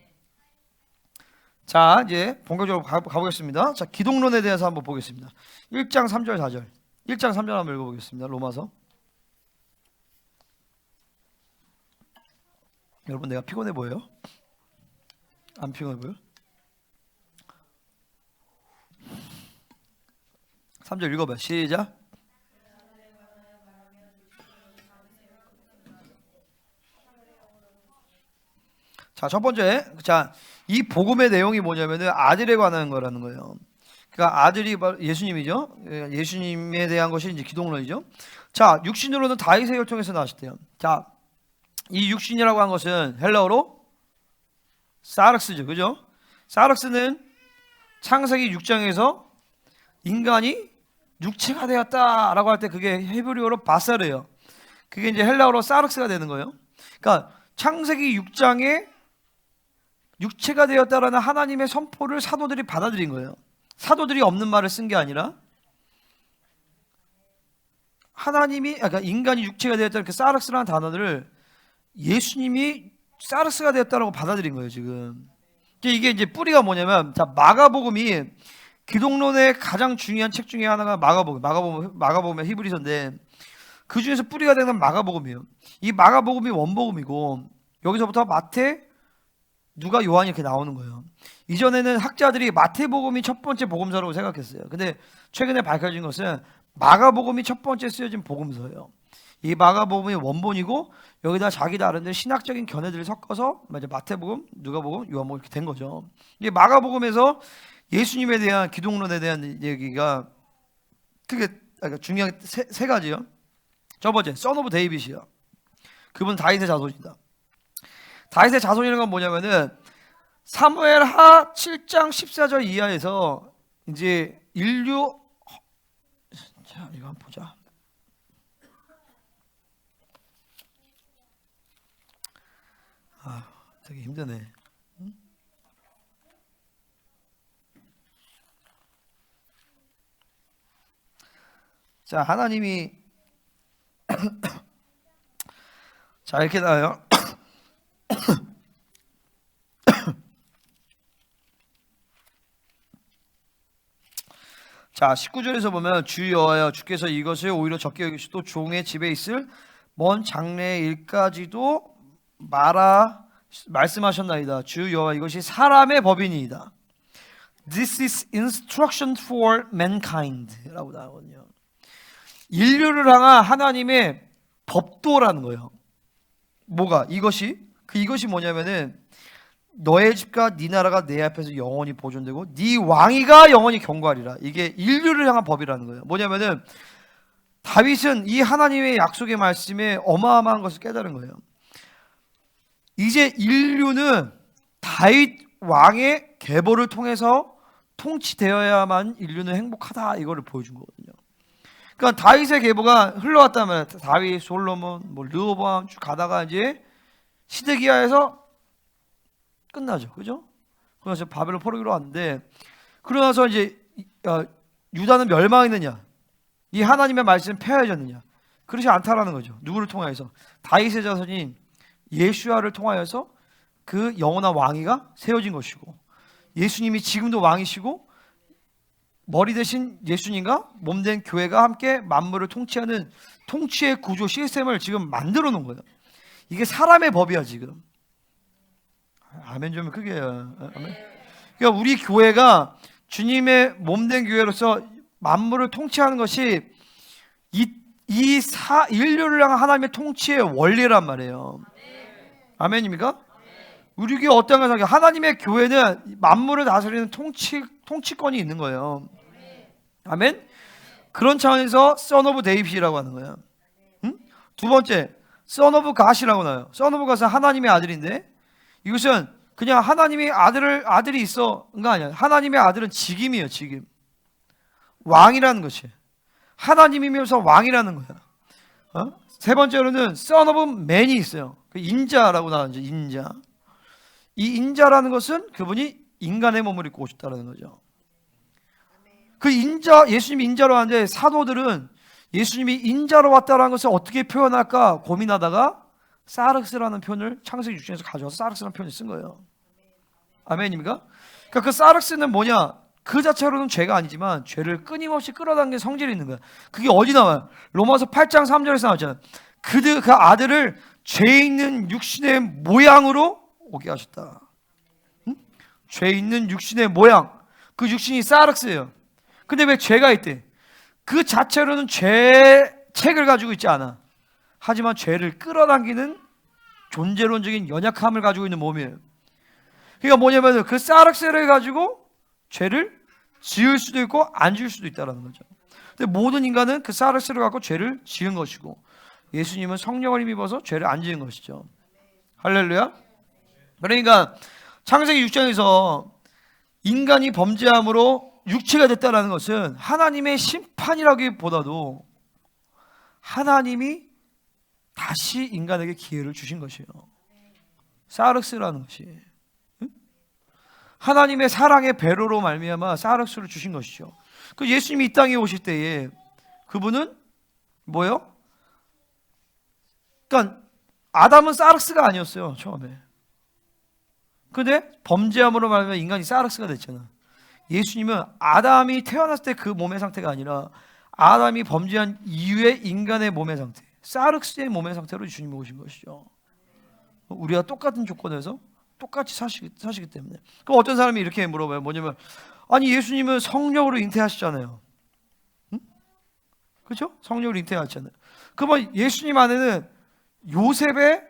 자, 이제 본격적으로 가보겠습니다. 자, 기독론에 대해서 한번 보겠습니다. 1장 3절 4절. 1장 3절 한번 읽어보겠습니다. 로마서. 여러분, 내가 피곤해 보여요? 안 피곤해 보여? 3절 읽어봐요. 시작. 자, 첫 번째, 자, 이 복음의 내용이 뭐냐면은 아들에 관한 거라는 거예요. 그러니까 아들이 바로 예수님이죠. 예수님에 대한 것이 이제 기독론이죠. 자, 육신으로는 다윗의 혈통에서 나왔대요. 자, 이 육신이라고 한 것은 헬라어로 사르스죠, 그죠? 사르스는 창세기 6장에서 인간이 육체가 되었다라고 할 때 그게 히브리어로 바사르예요. 그게 이제 헬라어로 사르스가 되는 거예요. 그러니까 창세기 6장에 육체가 되었다라는 하나님의 선포를 사도들이 받아들인 거예요. 사도들이 없는 말을 쓴 게 아니라 하나님이, 그러니까 인간이 육체가 되었다는 그 사르스라는 단어를 예수님이 사르스가 되었다라고 받아들인 거예요, 지금. 이게 이제 뿌리가 뭐냐면, 자, 마가복음이 기독론의 가장 중요한 책 중에 하나가 마가복음의 히브리서인데 그 중에서 뿌리가 되는 마가복음이에요. 이 마가복음이 원복음이고 여기서부터 마태, 누가, 요한이 이렇게 나오는 거예요. 이전에는 학자들이 마태복음이 첫 번째 복음서라고 생각했어요. 근데 최근에 밝혀진 것은 마가복음이 첫 번째 쓰여진 복음서예요. 이 마가복음이 원본이고 여기다 자기 나름대로 신학적인 견해들을 섞어서 마태복음, 누가복음, 요한복음 이렇게 된 거죠. 이 마가복음에서 예수님에 대한 기독론에 대한 얘기가 크게 중요한 세 가지요. 첫 번째, 선 오브 데이빗이요. 그분 다윗의 자손이다. 다윗의 자손이라는 건 뭐냐면은 사무엘하 7장 14절 이하에서 이제 인류, 자, 이거 한번 보자. 되게 힘드네. 자, 하나님이 자, 이렇게 나와요. 자, 19절에서 보면 주 여호와여 주께서 이것을 오히려 적게 여기시고 종의 집에 있을 먼 장래의 일까지도 말씀하셨나이다. 주 여호와 이것이 사람의 법이니이다. This is instruction for mankind 라고 나오거든요. 인류를 향한 하나님의 법도라는 거예요. 뭐가? 이것이 뭐냐면은 너의 집과 네 나라가 내 앞에서 영원히 보존되고 네 왕위가 영원히 경고하리라. 이게 인류를 향한 법이라는 거예요. 뭐냐면은 다윗은 이 하나님의 약속의 말씀에 어마어마한 것을 깨달은 거예요. 이제 인류는 다윗 왕의 계보를 통해서 통치되어야만 인류는 행복하다, 이거를 보여준 거거든요. 그러니까 다윗의 계보가 흘러왔다면 다윗, 솔로몬, 르호보암 쭉 가다가 이제 시드기야에서 끝나죠, 그죠? 그래서 바벨론 포로기로 왔는데 그러나서 이제 유다는 멸망했느냐, 이 하나님의 말씀은 폐허해졌느냐? 그렇지 않다라는 거죠. 누구를 통하여서? 다윗의 자손인 예수야를 통하여서 그 영원한 왕위가 세워진 것이고 예수님이 지금도 왕이시고 머리 대신 예수님과 몸된 교회가 함께 만물을 통치하는 통치의 구조 시스템을 지금 만들어 놓은 거예요. 이게 사람의 법이야 지금. 아멘 좀 크게 해요. 아멘. 그러니까 우리 교회가 주님의 몸된 교회로서 만물을 통치하는 것이 인류를 향한 하나님의 통치의 원리란 말이에요. 아멘입니까? 우리 교회 어떤 거냐? 하나님의 교회는 만물을 다스리는 통치권이 있는 거예요. 아멘. 그런 차원에서 선 오브 데이빗이라고 하는 거예요. 응? 두 번째, Son of God이라고 나와요. Son of God은 하나님의 아들인데 이것은 그냥 하나님의 아들이 있어 가 아니야. 하나님의 아들은 직임이에요. 직임. 왕이라는 것이. 하나님이면서 왕이라는 거야. 세 번째로는 Son of Man이 있어요. 그 인자라고 나오죠. 인자. 이 인자라는 것은 그분이 인간의 몸을 입고 오셨다는 거죠. 그 인자, 예수님이 인자로 왔는데 사도들은 예수님이 인자로 왔다는 것을 어떻게 표현할까 고민하다가 사르스라는 표현을 창세기 6장에서 가져와서 사르스라는 표현을 쓴 거예요. 아멘입니까? 그러니까 그 사르스는 뭐냐? 그 자체로는 죄가 아니지만 죄를 끊임없이 끌어당기는 성질이 있는 거야. 그게 어디 나와요? 로마서 8장 3절에서 나왔잖아요. 그 아들을 죄 있는 육신의 모양으로 오게 하셨다. 응? 죄 있는 육신의 모양. 그 육신이 사르스예요. 근데 왜 죄가 있대? 그 자체로는 죄책을 가지고 있지 않아. 하지만 죄를 끌어당기는 존재론적인 연약함을 가지고 있는 몸이에요. 그러니까 뭐냐면 그 사르스를 가지고 죄를 지을 수도 있고 안 지을 수도 있다는 거죠. 근데 모든 인간은 그 사르스를 갖고 죄를 지은 것이고 예수님은 성령을 힘입어서 죄를 안 지은 것이죠. 할렐루야. 그러니까 창세기 6장에서 인간이 범죄함으로 육체가 됐다는 것은 하나님의 심판이라기보다도 하나님이 다시 인간에게 기회를 주신 것이에요. 사르스라는 것이 하나님의 사랑의 배로로 말미암아 사르스를 주신 것이죠. 그 예수님이 이 땅에 오실 때에 그분은 뭐예요? 그러니까 아담은 사르스가 아니었어요 처음에. 근데 범죄함으로 말미암아 인간이 사르스가 됐잖아. 예수님은 아담이 태어났을 때 그 몸의 상태가 아니라 아담이 범죄한 이후의 인간의 몸의 상태, 사르스의 몸의 상태로 주님이 오신 것이죠. 우리와 똑같은 조건에서 똑같이 사시기 때문에. 그럼 어떤 사람이 이렇게 물어봐요. 뭐냐면 아니 예수님은 성령으로 잉태하시잖아요. 응? 그렇죠? 성령으로 잉태하셨잖아요. 그러면 예수님 안에는 요셉의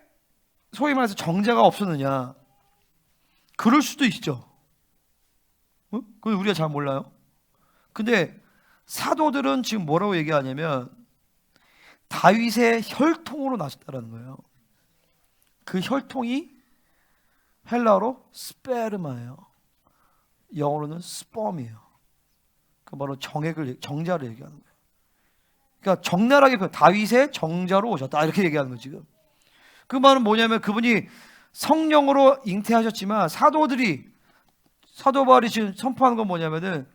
소위 말해서 정자가 없었느냐? 그럴 수도 있죠. 응? 그건 우리가 잘 몰라요. 근데 사도들은 지금 뭐라고 얘기하냐면 다윗의 혈통으로 나셨다는 거예요. 그 혈통이 헬라어로 스페르마예요. 영어로는 스펌이에요. 그 바로 정자를 얘기하는 거예요. 그러니까 적나라하게 다윗의 정자로 오셨다 이렇게 얘기하는 거예요 지금. 그 말은 뭐냐면 그분이 성령으로 잉태하셨지만 사도 바울이 지금 선포하는 건 뭐냐면은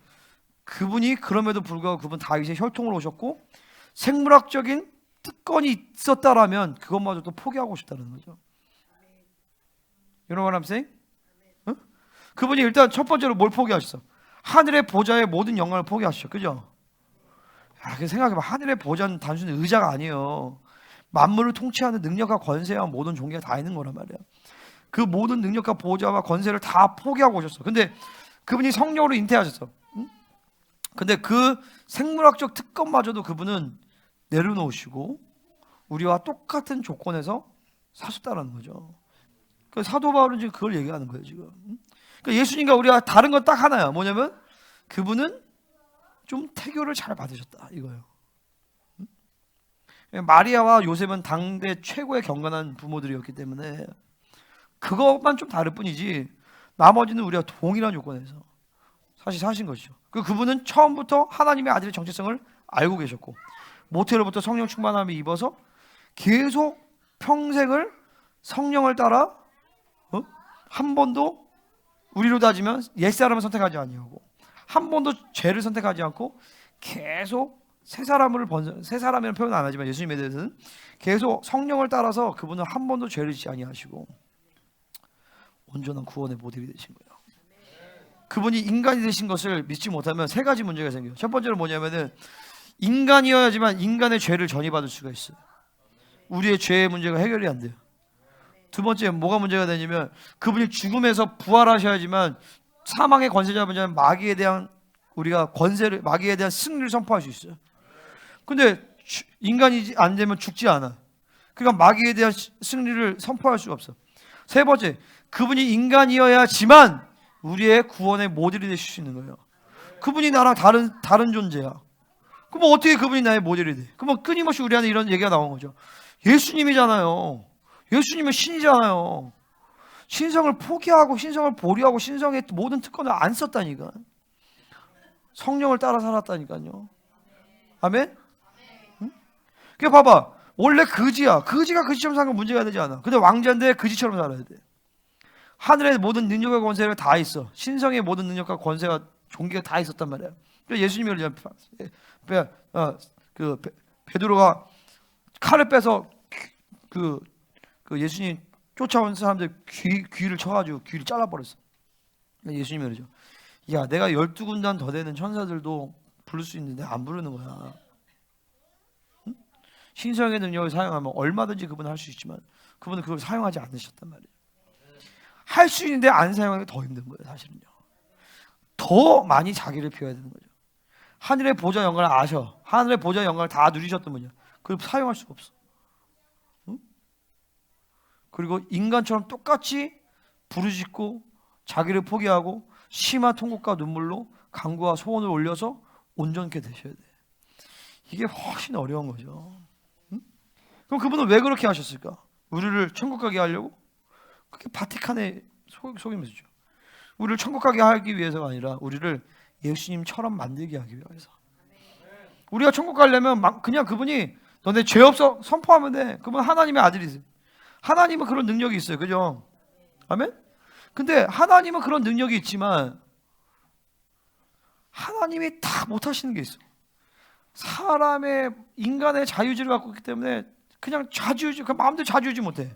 그분이 그럼에도 불구하고 그분 다윗의 혈통으로 오셨고 생물학적인 특권이 있었다라면 그것마저도 포기하고 싶다는 거죠. You know what I'm saying? 응? 그분이 일단 첫 번째로 뭘 포기하셨어? 하늘의 보좌의 모든 영광을 포기하셨죠. 그죠? 생각해봐. 하늘의 보좌는 단순히 의자가 아니에요. 만물을 통치하는 능력과 권세와 모든 종기가 다 있는 거란 말이야. 그 모든 능력과 보좌와 권세를 다 포기하고 오셨어. 근데 그분이 성령으로 잉태하셨어. 응? 근데 그 생물학적 특권마저도 그분은 내려놓으시고 우리와 똑같은 조건에서 사셨다는 거죠. 사도 바울은 지금 그걸 얘기하는 거예요 지금. 그러니까 예수님과 우리가 다른 건 딱 하나야. 뭐냐면 그분은 좀 태교를 잘 받으셨다 이거예요. 마리아와 요셉은 당대 최고의 경건한 부모들이었기 때문에 그것만 좀 다를 뿐이지 나머지는 우리가 동일한 조건에서 사실 사신 것이죠. 그분은 처음부터 하나님의 아들의 정체성을 알고 계셨고 모태로부터 성령 충만함이 입어서 계속 평생을 성령을 따라 한 번도 우리로 따지면 옛사람을 선택하지 아니하고 한 번도 죄를 선택하지 않고 계속 새 사람이라는 표현 안 하지만 예수님에 대해서는 계속 성령을 따라서 그분은 한 번도 죄를 짓지 아니하시고 온전한 구원의 모델이 되신 거예요. 그분이 인간이 되신 것을 믿지 못하면 세 가지 문제가 생겨요. 첫 번째로 뭐냐면은 인간이어야지만 인간의 죄를 전이받을 수가 있어요. 우리의 죄의 문제가 해결이 안 돼요. 두 번째 뭐가 문제가 되냐면 그분이 죽음에서 부활하셔야지만 사망의 권세자분 마귀에 대한 마귀에 대한 승리를 선포할 수 있어요. 근데 인간이 안 되면 죽지 않아. 그러니까 마귀에 대한 승리를 선포할 수가 없어. 세 번째, 그분이 인간이어야지만 우리의 구원의 모델이 되실 수 있는 거예요. 그분이 나랑 다른 존재야. 그럼 어떻게 그분이 나의 모델이 돼? 그럼 끊임없이 우리 안에 이런 얘기가 나온 거죠. 예수님이잖아요. 예수님은 신이잖아요. 신성을 포기하고 신성을 보류하고 신성의 모든 특권을 안 썼다니까. 성령을 따라 살았다니까요. 아멘? 응? 그러니까 봐봐. 원래 거지야. 거지가 거지처럼 사는 건 문제가 되지 않아. 근데 왕자인데 거지처럼 살아야 돼. 하늘의 모든 능력과 권세가 다 있어. 신성의 모든 능력과 권세가 종기가 다 있었단 말이야. 그래서 예수님이 베드로가 칼을 빼서 그 예수님 쫓아온 사람들 귀를 쳐가지고 귀를 잘라버렸어. 예수님이 그러죠. 야, 내가 12군단 더 되는 천사들도 부를 수 있는데 안 부르는 거야. 응? 신성의 능력을 사용하면 얼마든지 그분은 할 수 있지만 그분은 그걸 사용하지 않으셨단 말이에요. 할 수 있는데 안 사용하는 게 더 힘든 거예요. 사실은요. 더 많이 자기를 비워야 되는 거죠. 하늘의 보좌 영광을 아셔. 하늘의 보좌 영광을 다 누리셨던 분이야. 그걸 사용할 수가 없어. 응? 그리고 인간처럼 똑같이 부르짖고 자기를 포기하고 심한 통곡과 눈물로 간구와 소원을 올려서 온전케 되셔야 돼. 이게 훨씬 어려운 거죠. 응? 그럼 그분은 왜 그렇게 하셨을까? 우리를 천국 가게 하려고? 그게 바티칸의 속임수죠. 우리를 천국 가게 하기 위해서가 아니라 우리를 예수님처럼 만들게 하기 위해서. 우리가 천국 가려면 그냥 그분이 너네 죄 없어 선포하면 돼. 그분 하나님의 아들이세요. 하나님은 그런 능력이 있어요. 그죠? 아멘? 근데 하나님은 그런 능력이 있지만 하나님이 다 못하시는 게 있어. 사람의 인간의 자유의지를 갖고 있기 때문에 그냥 자주유지, 그 마음대로 자주유지 못해.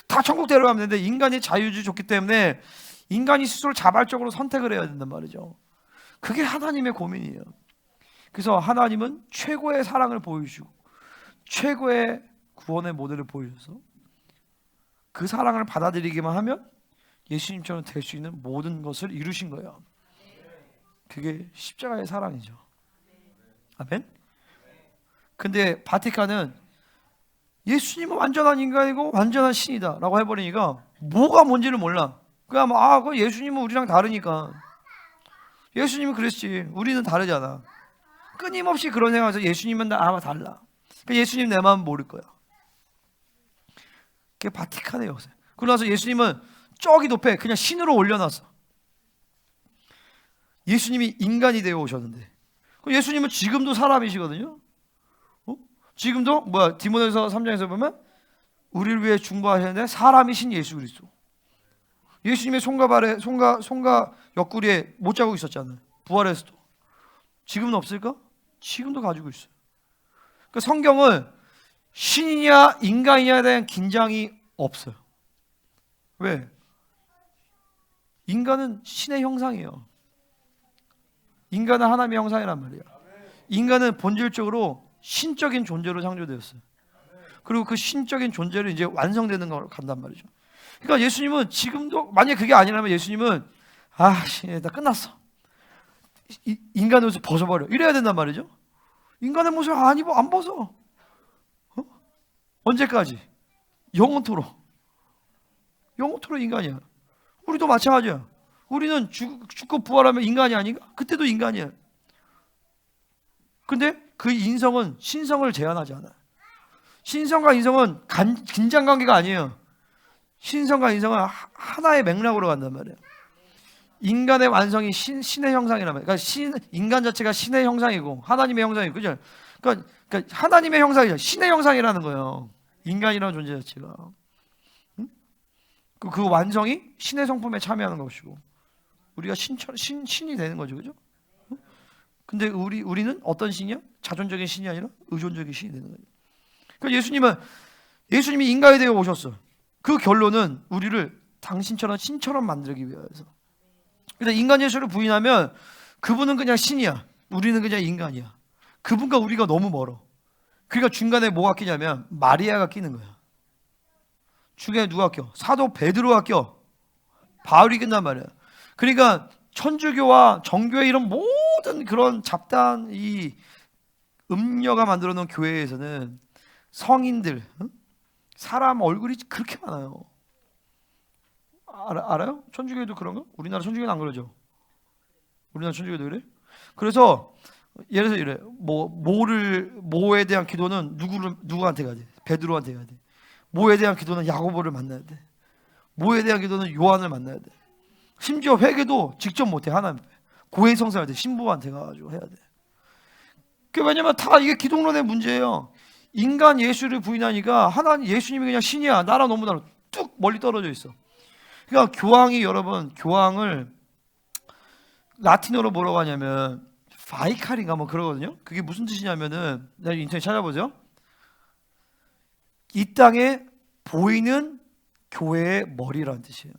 다 천국 데려가면 되는데 인간이 자유의지 줬기 때문에 인간이 스스로 자발적으로 선택을 해야 된단 말이죠. 그게 하나님의 고민이에요. 그래서 하나님은 최고의 사랑을 보여주시고 최고의 구원의 모델을 보여줘서 그 사랑을 받아들이기만 하면 예수님처럼 될 수 있는 모든 것을 이루신 거예요. 그게 십자가의 사랑이죠. 아멘? 근데 바티칸은 예수님은 완전한 인간이고 완전한 신이다 라고 해버리니까 뭐가 뭔지를 몰라. 그냥 그 예수님은 우리랑 다르니까. 예수님은 그랬지. 우리는 다르잖아. 끊임없이 그런 생각에서 예수님은 아마 달라. 예수님 내 마음 모를 거야. 그게 바티칸의 역사예요. 그러고 나서 예수님은 저기 높에 그냥 신으로 올려놨어. 예수님이 인간이 되어 오셨는데 예수님은 지금도 사람이시거든요. 지금도 디모데서 3장에서 보면 우리를 위해 중보하셨는데 사람이신 예수 그리스도. 예수님의 손과 옆구리에 못자국 있었잖아요. 부활했어도. 지금은 없을까? 지금도 가지고 있어요. 그 성경은 신이냐 인간이냐에 대한 긴장이 없어요. 왜? 인간은 신의 형상이에요. 인간은 하나님의 형상이란 말이에요. 인간은 본질적으로 신적인 존재로 창조되었어요. 그리고 그 신적인 존재를 이제 완성되는 걸로 간단 말이죠. 그러니까 예수님은 지금도 만약에 그게 아니라면 예수님은 나 끝났어. 인간의 모습 벗어버려. 이래야 된단 말이죠. 인간의 모습 안 벗어. 언제까지? 영원토록. 영원토록 인간이야. 우리도 마찬가지야. 우리는 죽고 부활하면 인간이 아닌가? 그때도 인간이야. 근데 그 인성은 신성을 제한하지 않아요. 신성과 인성은 긴장 관계가 아니에요. 신성과 인성은 하나의 맥락으로 간단 말이에요. 인간의 완성이 신의 형상이란 말이에요. 그러니까 인간 자체가 신의 형상이고 하나님의 형상이고, 그죠? 그러니까 하나님의 형상이죠. 신의 형상이라는 거예요. 인간이라는 존재 자체가. 응? 그 완성이 신의 성품에 참여하는 것이고 우리가 신이 되는 거죠, 그죠? 응? 근데 우리는 어떤 신이야? 자존적인 신이 아니라 의존적인 신이 되는 거예요. 그러니까 예수님이 인간이 되어 오셨어. 그 결론은 우리를 당신처럼 신처럼 만들기 위해서. 그래서 인간 예수를 부인하면 그분은 그냥 신이야. 우리는 그냥 인간이야. 그분과 우리가 너무 멀어. 그러니까 중간에 뭐가 끼냐면 마리아가 끼는 거야. 중간에 누가 껴? 사도 베드로가 껴. 바울이 낀단 말이야. 그러니까 천주교와 정교의 이런 모든 그런 잡다한 이 음녀가 만들어 놓은 교회에서는 성인들, 사람 얼굴이 그렇게 많아요. 알아요? 천주교도 그런가? 우리나라 천주교는 안 그러죠. 우리나라 천주교도 그래? 그래서 예를 들어서 이래. 모에 대한 기도는 누구한테 가야 돼? 베드로한테 가야 돼. 모에 대한 기도는 야고보를 만나야 돼. 모에 대한 기도는 요한을 만나야 돼. 심지어 회개도 직접 못해. 하나님 고해성사할 때 신부한테 가가지고 해야 돼. 왜냐면 다 이게 기독론의 문제예요. 인간 예수를 부인하니까 하나님 예수님이 그냥 신이야. 나랑 너무 다르. 뚝 멀리 떨어져 있어. 그러니까 교황이 여러분 교황을 라틴어로 뭐라고 하냐면 바이칼인가 뭐 그러거든요. 그게 무슨 뜻이냐면은 인터넷 찾아보세요. 이 땅에 보이는 교회의 머리라는 뜻이에요.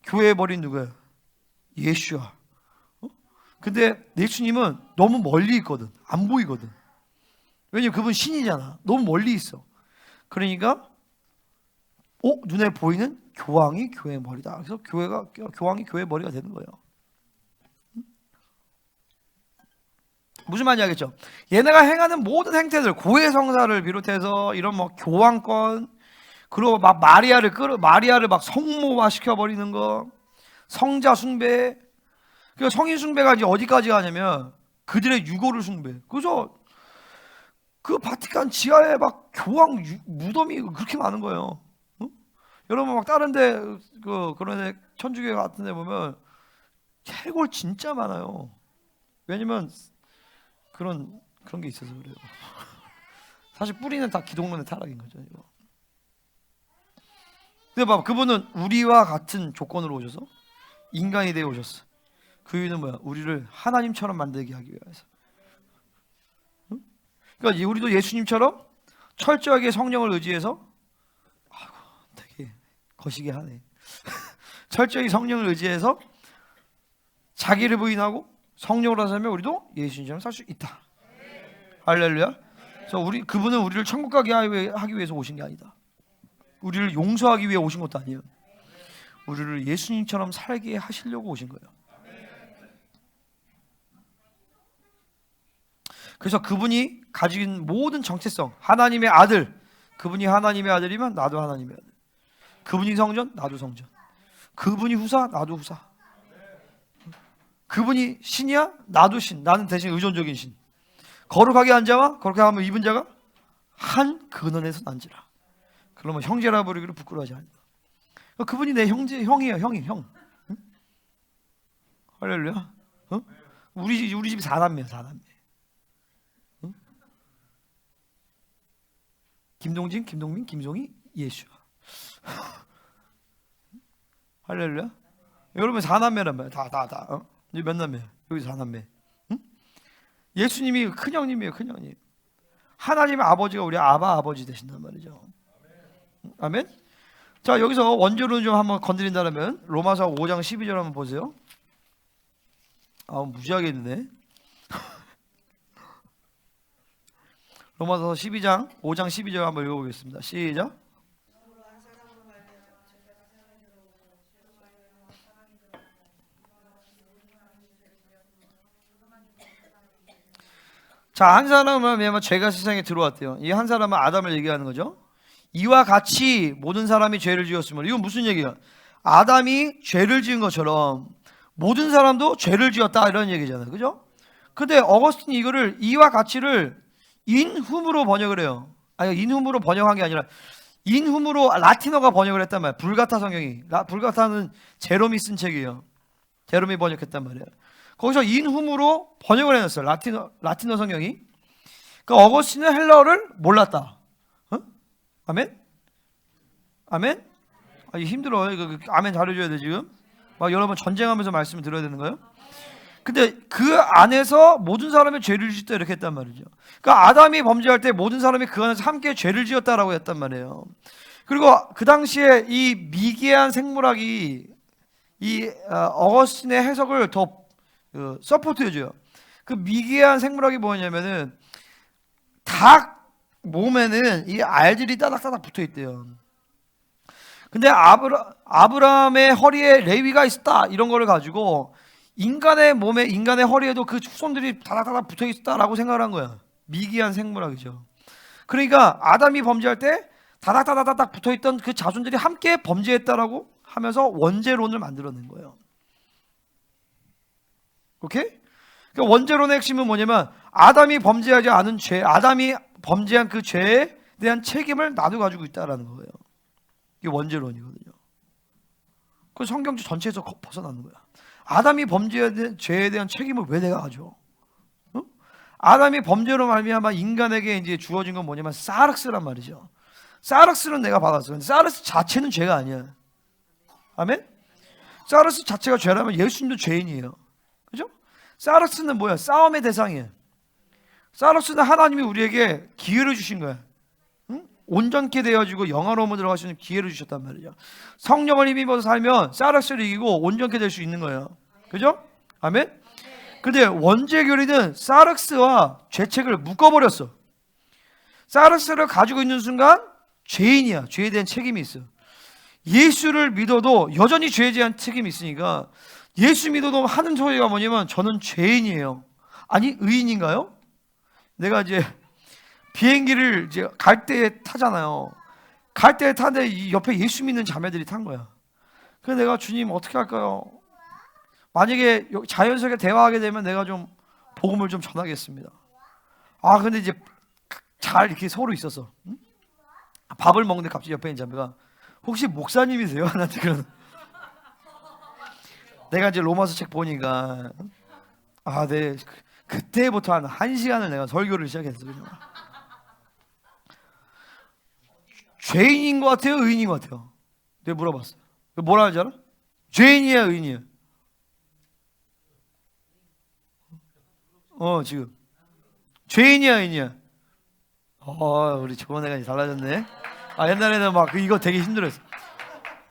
교회의 머리는 누구예요? 예수야. 근데 예수님은 너무 멀리 있거든. 안 보이거든. 왜냐면 그분 신이잖아. 너무 멀리 있어. 그러니까 눈에 보이는 교황이 교회의 머리다. 그래서 교황이 교회의 머리가 되는 거예요. 무슨 말인지 알겠죠? 얘네가 행하는 모든 행태들, 고해성사를 비롯해서 이런 뭐 교황권, 그리고 막 마리아를 막 성모화 시켜버리는 거, 성자 숭배. 그러니까 성인 숭배가 이제 어디까지 가냐면 그들의 유고를 숭배. 그죠? 그 바티칸 지하에 막 교황 무덤이 그렇게 많은 거예요. 응? 여러분 막 다른데 그런 데 천주교 같은데 보면 해골 진짜 많아요. 왜냐면 그런 게 있어서 그래요. 사실 뿌리는 다 기독론의 타락인 거죠. 이거. 근데 봐봐, 그분은 우리와 같은 조건으로 오셔서 인간이 되어 오셨어. 그 이유는 뭐야? 우리를 하나님처럼 만들게 하기 위해서. 응? 그러니까 우리도 예수님처럼 철저하게 성령을 의지해서, 아이고, 되게 거시기 하네. 철저히 성령을 의지해서 자기를 부인하고 성령으로 살면 우리도 예수님처럼 살 수 있다. 할렐루야. 그래서 그분은 우리를 천국 가게 하기 위해서 오신 게 아니다. 우리를 용서하기 위해 오신 것도 아니에요. 우리를 예수님처럼 살게 하시려고 오신 거예요. 그래서 그분이 가진 모든 정체성, 하나님의 아들, 그분이 하나님의 아들이면 나도 하나님의 아들. 그분이 성전, 나도 성전. 그분이 후사, 나도 후사. 그분이 신이야, 나도 신. 나는 대신 의존적인 신. 거룩하게 한 자와 거룩하게 하면 입은 자가 한 근원에서 난지라. 그러면 형제라 부르기를 부끄러워하지 않는다. 그분이 내 형이에요. 형. 응? 할렐루야. 어? 우리 집 4남매야. 4남매. 응? 김동진, 김동민, 김송이, 예수. 할렐루야. 여러분 4남매란 말이야. 다. 어? 이제 몇 남매? 여기 4남매. 응? 예수님이 큰형님이에요. 큰형님. 하나님의 아버지가 우리 아버지 되신단 말이죠. 아멘. 자, 여기서 원조를 좀 한번 건드린다면 로마서 5장 12절 한번 보세요. 무지하게 있네. 로마서 5장 12절 한번 읽어보겠습니다. 시작. 자, 한 사람은 왜냐면 죄가 세상에 들어왔대요. 이 한 사람은 아담을 얘기하는 거죠. 이와 같이 모든 사람이 죄를 지었으므로. 이건 무슨 얘기야? 아담이 죄를 지은 것처럼 모든 사람도 죄를 지었다 이런 얘기잖아요. 그죠? 근데 어거스틴이 이거를 이와 같이를 인훔으로 번역을 해요. 아니, 인훔으로 번역한 게 아니라 인훔으로 라틴어가 번역을 했단 말이에요. 불가타 성경이. 불가타는 제롬이 쓴 책이에요. 제롬이 번역했단 말이에요. 거기서 인훔으로 번역을 해놨어요. 라틴어 성경이. 그러니까 어거스틴은 헬라어를 몰랐다. 아멘? 아멘? 힘들어요. 이거 아멘 잘해줘야 돼 지금. 막 여러분 전쟁하면서 말씀을 들어야 되는 거예요. 근데 그 안에서 모든 사람이 죄를 지었다 이렇게 했단 말이죠. 그러니까 아담이 범죄할 때 모든 사람이 그 안에서 함께 죄를 지었다라고 했단 말이에요. 그리고 그 당시에 이 미개한 생물학이 이 어거스틴의 해석을 더 서포트해줘요. 그 미개한 생물학이 뭐냐면은 닭 몸에는 이 알들이 따닥따닥 붙어 있대요. 근데 아브라함의 허리에 레위가 있었다 이런 거를 가지고 인간의 몸에, 인간의 허리에도 그 후손들이 다닥다닥 붙어 있었다라고 생각을 한 거야. 미개한 생물학이죠. 그러니까 아담이 범죄할 때 다닥다닥다닥 붙어 있던 그 자손들이 함께 범죄했다라고 하면서 원죄론을 만들어낸 거예요. 오케이? 그러니까 원죄론의 핵심은 뭐냐면 아담이 범죄하지 않은 죄, 아담이 범죄한 그 죄에 대한 책임을 나도 가지고 있다라는 거예요. 이게 원죄론이거든요. 그 성경주 전체에서 벗어나는 거야. 아담이 범죄한 죄에 대한 책임을 왜 내가 가져? 어? 아담이 범죄로 말미암아 인간에게 이제 주어진 건 뭐냐면 사륵스란 말이죠. 사륵스는 내가 받았어. 근데 사륵스 자체는 죄가 아니야. 아멘? 사륵스 자체가 죄라면 예수님도 죄인이에요. 그죠? 사륵스는 뭐야? 싸움의 대상이에요. 사륵스는 하나님이 우리에게 기회를 주신 거야. 응? 온전케 되어지고 영화로움을 들어갈 수 있는 기회를 주셨단 말이죠. 성령을 힘입어서 살면 사륵스를 이기고 온전케 될 수 있는 거예요. 그죠? 아멘? 근데 원죄교리는 사륵스와 죄책을 묶어버렸어. 사륵스를 가지고 있는 순간 죄인이야. 죄에 대한 책임이 있어. 예수를 믿어도 여전히 죄에 대한 책임이 있으니까 예수 믿어도 하는 소리가 뭐냐면 저는 죄인이에요. 아니 의인인가요? 내가 이제 비행기를 이제 갈 때 타잖아요. 갈 때 타는데 이 옆에 예수 믿는 자매들이 탄 거야. 그래서 내가 주님 어떻게 할까요? 만약에 자연스럽게 대화하게 되면 내가 좀 복음을 좀 전하겠습니다. 아 근데 이제 잘 이렇게 서로 있었어. 응? 밥을 먹는데 갑자기 옆에 있는 자매가 혹시 목사님이세요? 나한테 그러는. 내가 이제 로마서 책 보니까 네. 그때부터 한 1시간을 내가 설교를 시작했어요. 죄인인 것 같아요? 의인인 것 같아요? 내가 물어봤어. 뭐라 하지 알아? 죄인이야 의인이야? 지금 죄인이야 의인이야? 우리 저번 애가 달라졌네. 옛날에는 막 이거 되게 힘들었어.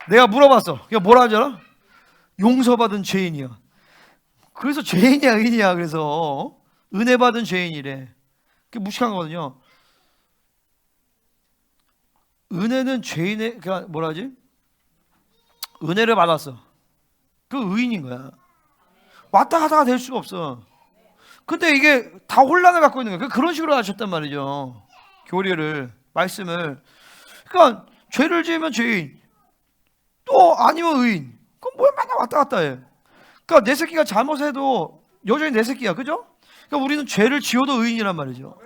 내가 물어봤어. 그게 뭐라 하지 알아? 용서받은 죄인이야. 그래서 죄인이야 의인이야? 그래서 은혜 받은 죄인이래. 그게 무식한 거거든요. 은혜는 죄인의 그러니까 뭐라 하지? 은혜를 받았어. 그 의인인 거야. 왔다 갔다 될 수가 없어. 근데 이게 다 혼란을 갖고 있는 거야. 그런 식으로 하셨단 말이죠. 교리를 말씀을. 그러니까 죄를 지으면 죄인, 또 아니면 의인. 그럼 뭐야 맨날 왔다 갔다 해. 그러니까 내 새끼가 잘못해도 여전히 내 새끼야. 그죠? 그러니까 우리는 죄를 지어도 의인이란 말이죠.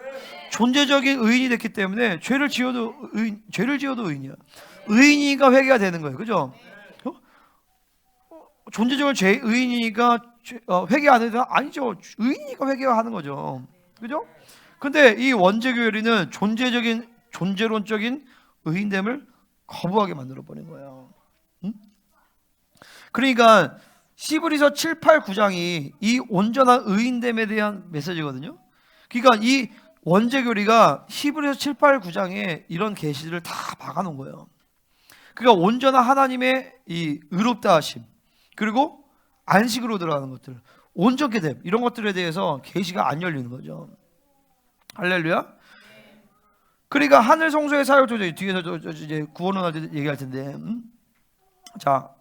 존재적인 의인이 됐기 때문에 죄를 지어도 의인이야. 의인이니까 회개가 되는 거예요. 그죠? 존재적인 의인이니까 회개 안 해도 아니죠. 의인이니까 회개가 하는 거죠. 그죠? 근데 이 원죄교리는 존재론적인 의인됨을 거부하게 만들어 버린 거예요. 응? 그러니까 히브리서 7, 8, 9장이 이 온전한 의인됨에 대한 메시지거든요. 그러니까 이 원죄교리가 히브리서 7, 8, 9장에 이런 계시들을 다 박아놓은 거예요. 그러니까 온전한 하나님의 이 의롭다 하심, 그리고 안식으로 들어가는 것들, 온전케 됨, 이런 것들에 대해서 계시가 안 열리는 거죠. 할렐루야. 그러니까 하늘 성소의 사역도 뒤에서 이제 구원을 할 때 얘기할 텐데, 자,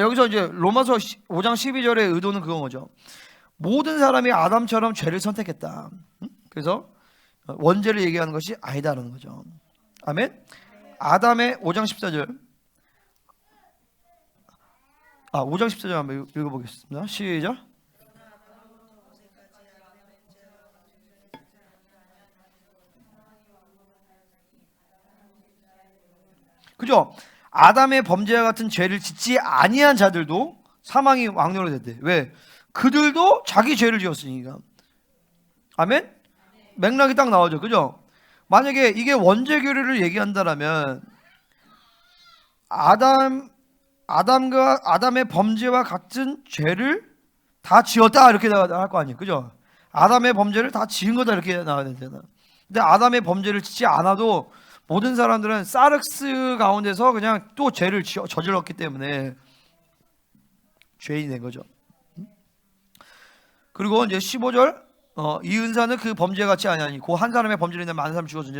여기서 이제 로마서 5장 12절의 의도는 그건 거죠. 모든 사람이 아담처럼 죄를 선택했다. 그래서 원죄를 얘기하는 것이 아니다라는 거죠. 아멘. 아담의 5장 14절. 5장 14절 한번 읽어보겠습니다. 시작. 그죠? 아담의 범죄와 같은 죄를 짓지 아니한 자들도 사망이 왕노로 됐대. 왜? 그들도 자기 죄를 지었으니까. 아멘? 맥락이 딱 나오죠. 그죠? 만약에 이게 원죄교리를 얘기한다라면 아담의 범죄와 같은 죄를 다 지었다 이렇게 할 거 아니에요. 그죠? 아담의 범죄를 다 지은 거다 이렇게 나와야 되잖아. 근데 아담의 범죄를 짓지 않아도 모든 사람들은 사륵스 가운데서 그냥 또 죄를 저질렀기 때문에 죄인이 된 거죠. 그리고 이제 15절 이 은사는 그 범죄 같이 아니하니 그 한 사람의 범죄로 인해 많은 사람이 죽었으니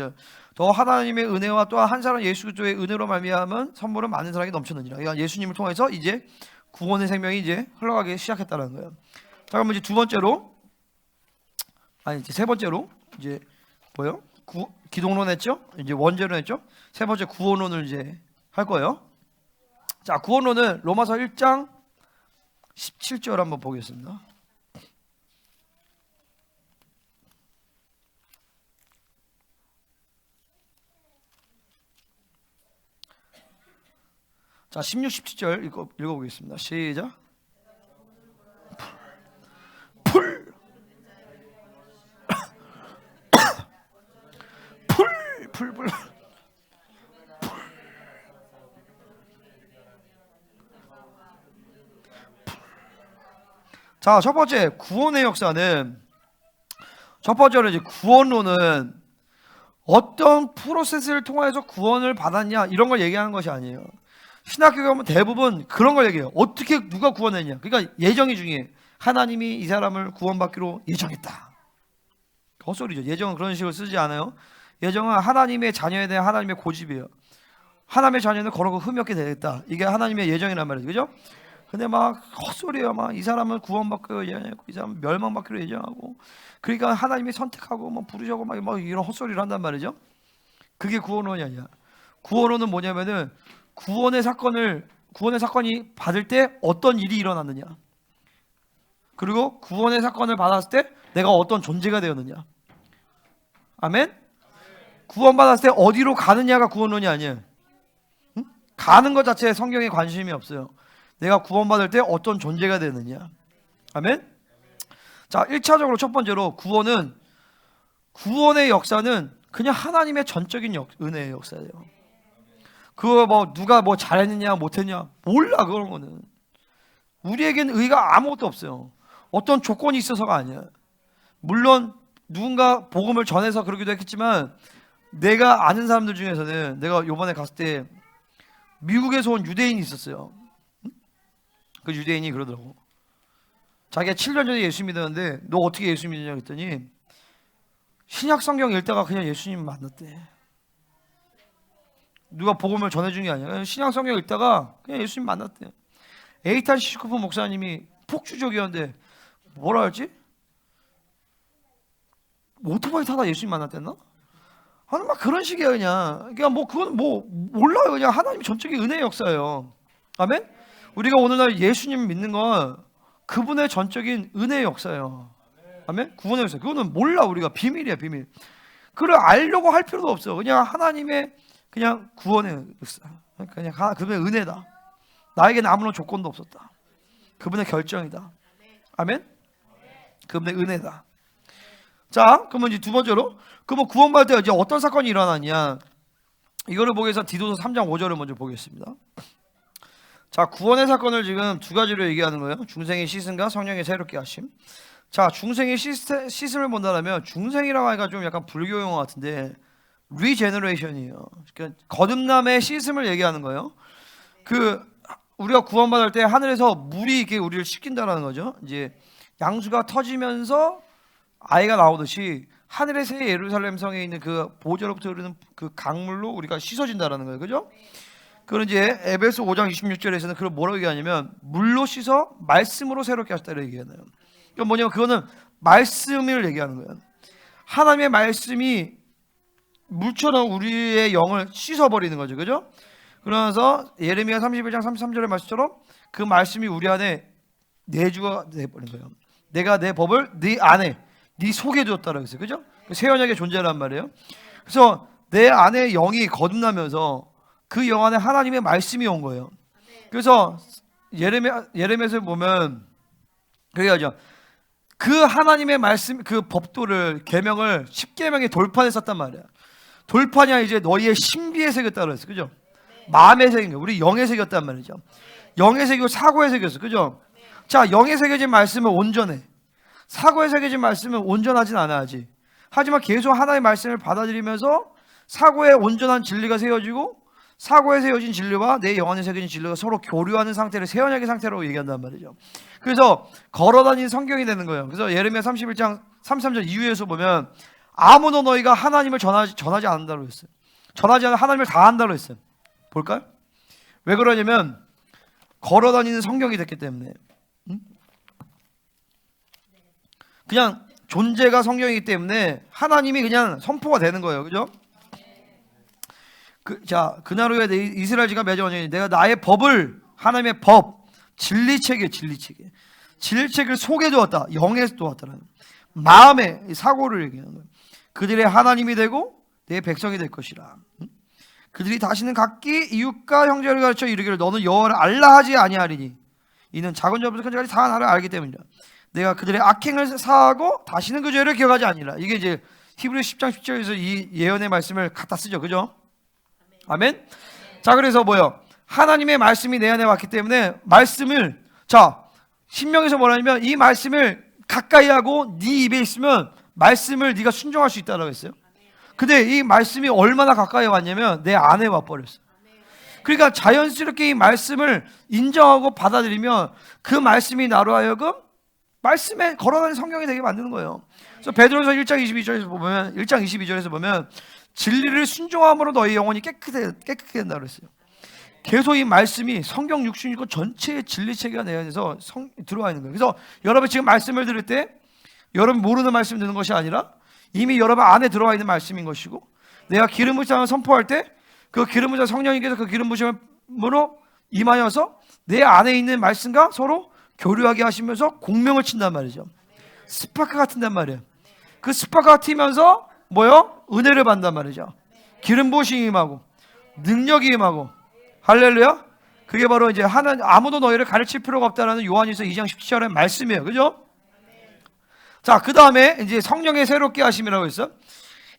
더 하나님의 은혜와 또한 한 사람 예수 그리스도의 은혜로 말미암은 선물은 많은 사람에게 넘쳤느니라. 그러니까 예수님을 통해서 이제 구원의 생명이 이제 흘러가기 시작했다는 거예요. 자, 그럼 이제 두 번째로 이제 세 번째로 이제 뭐예요? 기독론 했죠? 이제 원죄론 했죠? 세 번째 구원론을 이제 할 거예요. 자, 구원론은 로마서 1장 17절 한번 보겠습니다. 자, 16, 17절 읽어보겠습니다. 시작. 풀 자, 첫 번째 구원의 역사는, 첫 번째로 이제 구원론은 어떤 프로세스를 통해서 구원을 받았냐 이런 걸 얘기하는 것이 아니에요. 신학교에 가면 대부분 그런 걸 얘기해요. 어떻게 누가 구원했냐. 그러니까 예정이 중요해. 하나님이 이 사람을 구원받기로 예정했다. 헛소리죠. 예정은 그런 식으로 쓰지 않아요. 예정은 하나님의 자녀에 대한 하나님의 고집이에요. 하나님의 자녀는 거룩하고 흠없게 되겠다. 이게 하나님의 예정이란 말이죠. 그죠? 근데 막 헛소리예요. 막 이 사람은 구원받기로 예정했고 이 사람은 멸망받기로 예정하고, 그러니까 하나님이 선택하고 뭐 부르셔고 막 이런 헛소리를 한단 말이죠. 그게 구원론이 아니야. 구원론은 뭐냐면은 구원의 사건이 받을 때 어떤 일이 일어났느냐, 그리고 구원의 사건을 받았을 때 내가 어떤 존재가 되었느냐. 아멘. 구원받았을 때 어디로 가느냐가 구원론이 아니에요. 응? 가는 것 자체에 성경에 관심이 없어요. 내가 구원받을 때 어떤 존재가 되느냐. 아멘. 자, 1차적으로 첫 번째로 구원의 역사는 그냥 하나님의 전적인 은혜의 역사예요. 그거 뭐 누가 뭐 잘했느냐 못했냐 몰라. 그런 거는 우리에겐 의가 아무것도 없어요. 어떤 조건이 있어서가 아니야. 물론 누군가 복음을 전해서 그러기도 했겠지만, 내가 아는 사람들 중에서는, 내가 요번에 갔을 때 미국에서 온 유대인이 있었어요. 그 유대인이 그러더라고. 자기가 7년 전에 예수 믿었는데 너 어떻게 예수 믿느냐 그랬더니 신약 성경 읽다가 그냥 예수님 만났대. 누가 복음을 전해준 게 아니야. 신약 성경 읽다가 그냥 예수님 만났대. 에이탄 시스코프 목사님이 폭주족이었는데 뭐라 할지? 오토바이 타다 예수님 만났댔나? 아니 막 그런 식이야. 그냥 뭐 그건 뭐 몰라요. 그냥 하나님 전적인 은혜의 역사예요. 아멘? 우리가 오늘날 예수님 믿는 건 그분의 전적인 은혜의 역사예요. 아멘? 구원의 역사. 그거는 몰라. 우리가 비밀이야, 비밀. 그걸 알려고 할 필요도 없어. 그냥 하나님의 그냥 구원의 역사. 그냥 그분의 은혜다. 나에게는 아무런 조건도 없었다. 그분의 결정이다. 아멘? 그분의 은혜다. 자, 그러면 이제 두 번째로, 그러면 구원받을 때 이제 어떤 사건이 일어나냐? 이거를 보기 위해서 디도서 3장 5절을 먼저 보겠습니다. 자, 구원의 사건을 지금 두 가지로 얘기하는 거예요. 중생의 씻음과 성령의 새롭게 하심. 자, 중생의 씻음을 본다면, 중생이라고 하니까 좀 약간 불교 용어 같은데 리제너레이션이에요. 그러니까 거듭남의 씻음을 얘기하는 거예요. 우리가 구원받을 때 하늘에서 물이 이렇게 우리를 씻긴다라는 거죠. 이제 양수가 터지면서 아이가 나오듯이 하늘에서 예루살렘 성에 있는 그 보좌로부터 흐르는 그 강물로 우리가 씻어진다라는 거예요. 그죠? 그런 이제 에베소 5장 26절에서는 그걸 뭐라고 얘기하냐면 물로 씻어 말씀으로 새롭게 하셨다고 얘기하나요. 그러니까 뭐냐면 그거는 말씀을 얘기하는 거예요. 하나님의 말씀이 물처럼 우리의 영을 씻어버리는 거죠. 그죠? 그러면서 예레미야 31장 33절의 말씀처럼 그 말씀이 우리 안에 내주가 돼버린 거예요. 내가 내 법을 네 안에, 네 속에 두었다라고 했어요. 그죠? 새 언약의 존재란 말이에요. 그래서 내 안에 영이 거듭나면서 그 영 안에 하나님의 말씀이 온 거예요. 그래서 예레미야에서 보면 그렇게 하죠. 그 하나님의 말씀, 그 법도를, 계명을 10계명의 돌판에 썼단 말이야. 돌판이 이제 너희의 신비에 새겼다 그랬어. 그죠? 마음에 새긴 거. 우리 영에 새겼단 말이죠. 영에 새기고 사고에 새겼어. 그죠? 자, 영에 새겨진 말씀은 온전해. 사고에 새겨진 말씀은 온전하진 않아야지. 하지만 계속 하나님의 말씀을 받아들이면서 사고에 온전한 진리가 세워지고, 사고에 세워진 진리와 내 영 안에 새겨진 진리가 서로 교류하는 상태를 새 언약의 상태로 얘기한단 말이죠. 그래서 걸어다니는 성경이 되는 거예요. 그래서 예레미야 31장 33절 이후에서 보면 아무도 너희가 하나님을 전하지 않는다고 했어요. 전하지 않는 하나님을 다 한다고 했어요. 볼까요? 왜 그러냐면 걸어다니는 성경이 됐기 때문에. 그냥 존재가 성경이기 때문에 하나님이 그냥 선포가 되는 거예요. 그죠? 그날 후에 이스라엘 지가 맺어오니 내가 나의 법을, 하나님의 법, 진리책이에요. 진리책을 속에 두었다. 영에 두었다는 마음의 사고를 얘기하는 거예요. 그들의 하나님이 되고 내 백성이 될 것이라. 그들이 다시는 각기 이웃과 형제를 가르쳐 이르기를 너는 여호와를 알라 하지 아니하리니 이는 작은 자부터 큰 자까지 다 나를 알기 때문이라. 내가 그들의 악행을 사하고 다시는 그 죄를 기억하지 아니라. 이게 이제 히브리 10장 10절에서 이 예언의 말씀을 갖다 쓰죠. 그죠? 아멘. 자, 그래서 뭐요? 하나님의 말씀이 내 안에 왔기 때문에 말씀을, 자, 신명에서 뭐라냐면 이 말씀을 가까이 하고 네 입에 있으면 말씀을 네가 순종할 수 있다라고 했어요. 근데 이 말씀이 얼마나 가까이 왔냐면 내 안에 와버렸어. 그러니까 자연스럽게 이 말씀을 인정하고 받아들이면 그 말씀이 나로 하여금 말씀에 걸어가는 성경이 되게 만드는 거예요. 그래서 베드로서 1장 22절에서 보면 진리를 순종함으로 너희 영혼이 깨끗하게 된다 그랬어요. 계속 이 말씀이 성경 66권 전체의 진리체계가 내 안에서 들어와 있는 거예요. 그래서 여러분 지금 말씀을 들을 때 여러분 모르는 말씀 듣는 것이 아니라 이미 여러분 안에 들어와 있는 말씀인 것이고, 내가 기름 부심을 선포할 때 그 기름 부심 성령님께서 그 기름 부심으로 임하여서 내 안에 있는 말씀과 서로 교류하게 하시면서 공명을 친단 말이죠. 스파크 같은단 말이에요. 그 스파크가 튀면서 뭐요? 은혜를 받는단 말이죠. 기름 부심이 임하고 능력이 임하고. 할렐루야. 그게 바로 이제 아무도 너희를 가르칠 필요가 없다라는 요한일서 2장 17절의 말씀이에요. 그죠? 자, 그 다음에 이제 성령의 새롭게 하심이라고 했어.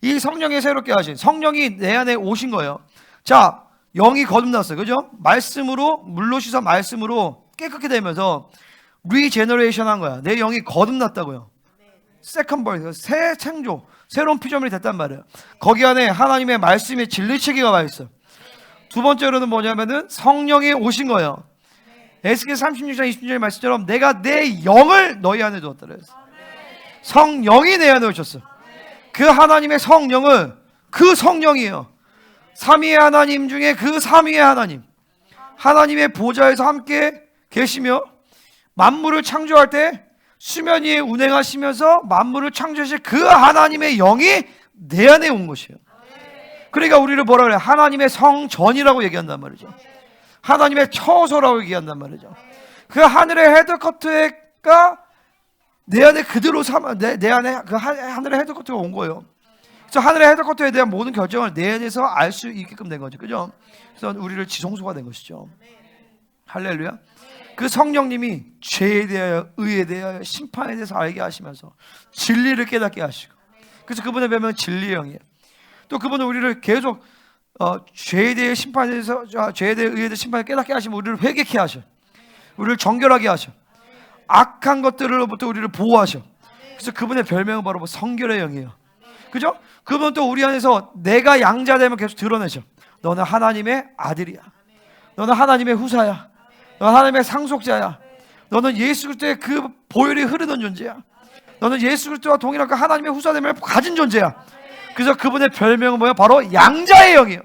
이 성령의 새롭게 하심, 성령이 내 안에 오신 거예요. 자, 영이 거듭났어요. 그죠? 말씀으로, 물로 씻어 말씀으로 깨끗게 되면서 리제너레이션 한 거야. 내 영이 거듭났다고요. 세컨 버스, 새 창조, 새로운 피조물이 됐단 말이에요. 거기 안에 하나님의 말씀의 진리체계가 와 있어요. 두 번째로는 뭐냐면은 성령이 오신 거예요. 에스겔 36장 20절의 말씀처럼 내가 내 영을 너희 안에 두었다 그랬어요. 성령이 내 안에 오셨어. 그 하나님의 성령은 그 성령이에요. 삼위의 하나님 중에 그 삼위의 하나님, 하나님의 보좌에서 함께 계시며 만물을 창조할 때 수면 위에 운행하시면서 만물을 창조하실 그 하나님의 영이 내 안에 온 것이에요. 그러니까 우리를 뭐라 그래? 하나님의 성전이라고 얘기한단 말이죠. 하나님의 처소라고 얘기한단 말이죠. 그 하늘의 헤드커트가 내 안에 그대로 내 안에 그 하늘의 헤드커트가 온 거예요. 그래서 하늘의 헤드커트에 대한 모든 결정을 내 안에서 알 수 있게끔 된 거죠. 그죠? 그래서 우리를 지성소가 된 것이죠. 할렐루야. 그 성령님이 죄에 대하여, 의에 대하여, 심판에 대해서 알게 하시면서 진리를 깨닫게 하시고, 그래서 그분의 별명은 진리의 영이에요. 또 그분은 우리를 계속 죄에 대해 심판에 대해서, 죄에 대해 의에 대해 심판을 깨닫게 하시면 우리를 회개케 하셔. 우리를 정결하게 하셔. 악한 것들로부터 우리를 보호하셔. 그래서 그분의 별명은 바로 성결의 영이에요. 그죠? 그분은 또 우리 안에서 내가 양자됨을 계속 드러내셔. 너는 하나님의 아들이야. 너는 하나님의 후사야. 너는 하나님의 상속자야. 너는 예수 그리스도의 그 보혈이 흐르는 존재야. 너는 예수 그리스도와 동일한 그 하나님의 후사됨을 가진 존재야. 그래서 그분의 별명은 뭐야? 바로 양자의 영이에요.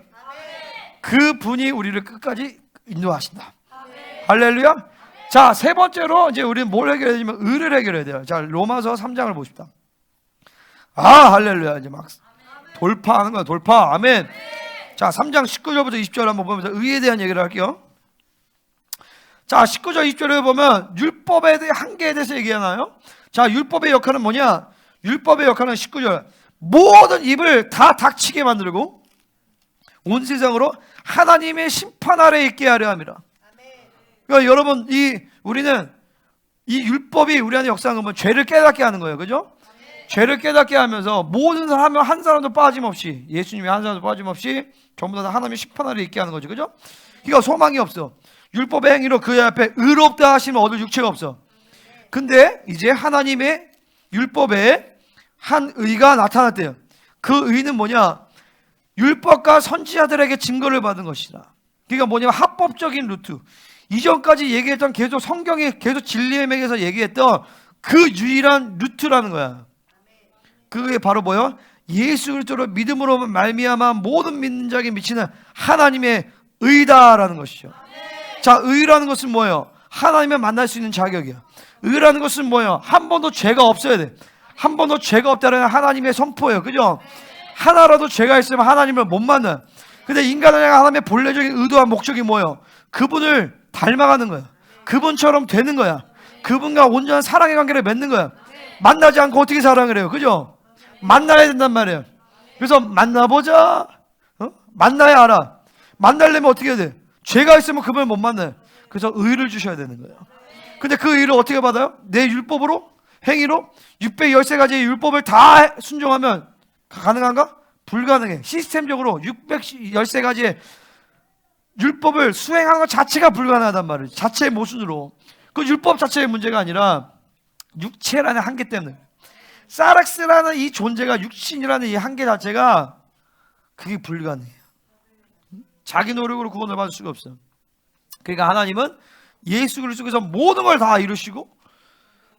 그 분이 우리를 끝까지 인도하신다. 할렐루야. 자, 세 번째로 이제 우리는 뭘 해결해야 되냐면 의를 해결해야 돼요. 자, 로마서 3장을 보십시다. 아, 할렐루야. 이제 막 돌파하는 거야. 돌파. 아멘. 자, 3장 19절부터 20절 한번 보면서 의에 대한 얘기를 할게요. 자, 19절 20절에 보면 율법에 대해 한계에 대해서 얘기하나요? 자, 율법의 역할은 뭐냐? 율법의 역할은 19절 모든 입을 다 닥치게 만들고 온 세상으로 하나님의 심판 아래 있게 하려 함이라. 그러니까 여러분, 우리는 이 율법이 우리 안에 역사하는 건 죄를 깨닫게 하는 거예요. 그죠? 죄를 깨닫게 하면서 모든 사람 한 사람도 빠짐없이, 예수님이 한 사람도 빠짐없이 전부 다 하나님의 심판 아래 있게 하는 거죠. 그죠? 그러니까 소망이 없어. 율법의 행위로 그의 앞에 의롭다 하시면 얻을 육체가 없어. 근데 이제 하나님의 율법에 한 의가 나타났대요. 그 의는 뭐냐? 율법과 선지자들에게 증거를 받은 것이다. 그러니까 뭐냐면 합법적인 루트. 이전까지 얘기했던 계속 성경에 계속 진리의 맥에서 얘기했던 그 유일한 루트라는 거야. 그게 바로 뭐요? 예수 그리스도로 믿음으로 말미암아 모든 믿는 자에게 미치는 하나님의 의다라는 것이죠. 자, 의라는 것은 뭐예요? 하나님을 만날 수 있는 자격이야. 의라는 것은 뭐예요? 한 번도 죄가 없어야 돼. 한 번도 죄가 없다는 하나님의 선포예요. 그죠? 하나라도 죄가 있으면 하나님을 못 만나요. 근데 인간은 하나님의 본래적인 의도와 목적이 뭐예요? 그분을 닮아가는 거예요. 그분처럼 되는 거야. 그분과 온전한 사랑의 관계를 맺는 거야. 만나지 않고 어떻게 사랑을 해요? 그죠? 만나야 된단 말이에요. 그래서 만나보자. 만나야 알아. 만나려면 어떻게 해야 돼? 죄가 있으면 그분을 못 만나요. 그래서 의를 주셔야 되는 거예요. 근데 그 의를 어떻게 받아요? 내 율법으로? 행위로? 613가지의 율법을 다 순종하면 가능한가? 불가능해. 시스템적으로 613가지의 율법을 수행하는 것 자체가 불가능하단 말이에요. 자체의 모순으로. 그 율법 자체의 문제가 아니라 육체라는 한계 때문에. 사락스라는 이 존재가, 육신이라는 이 한계 자체가 그게 불가능해요. 자기 노력으로 구원을 받을 수가 없어요. 그러니까 하나님은 예수 그리스도께서 모든 걸 다 이루시고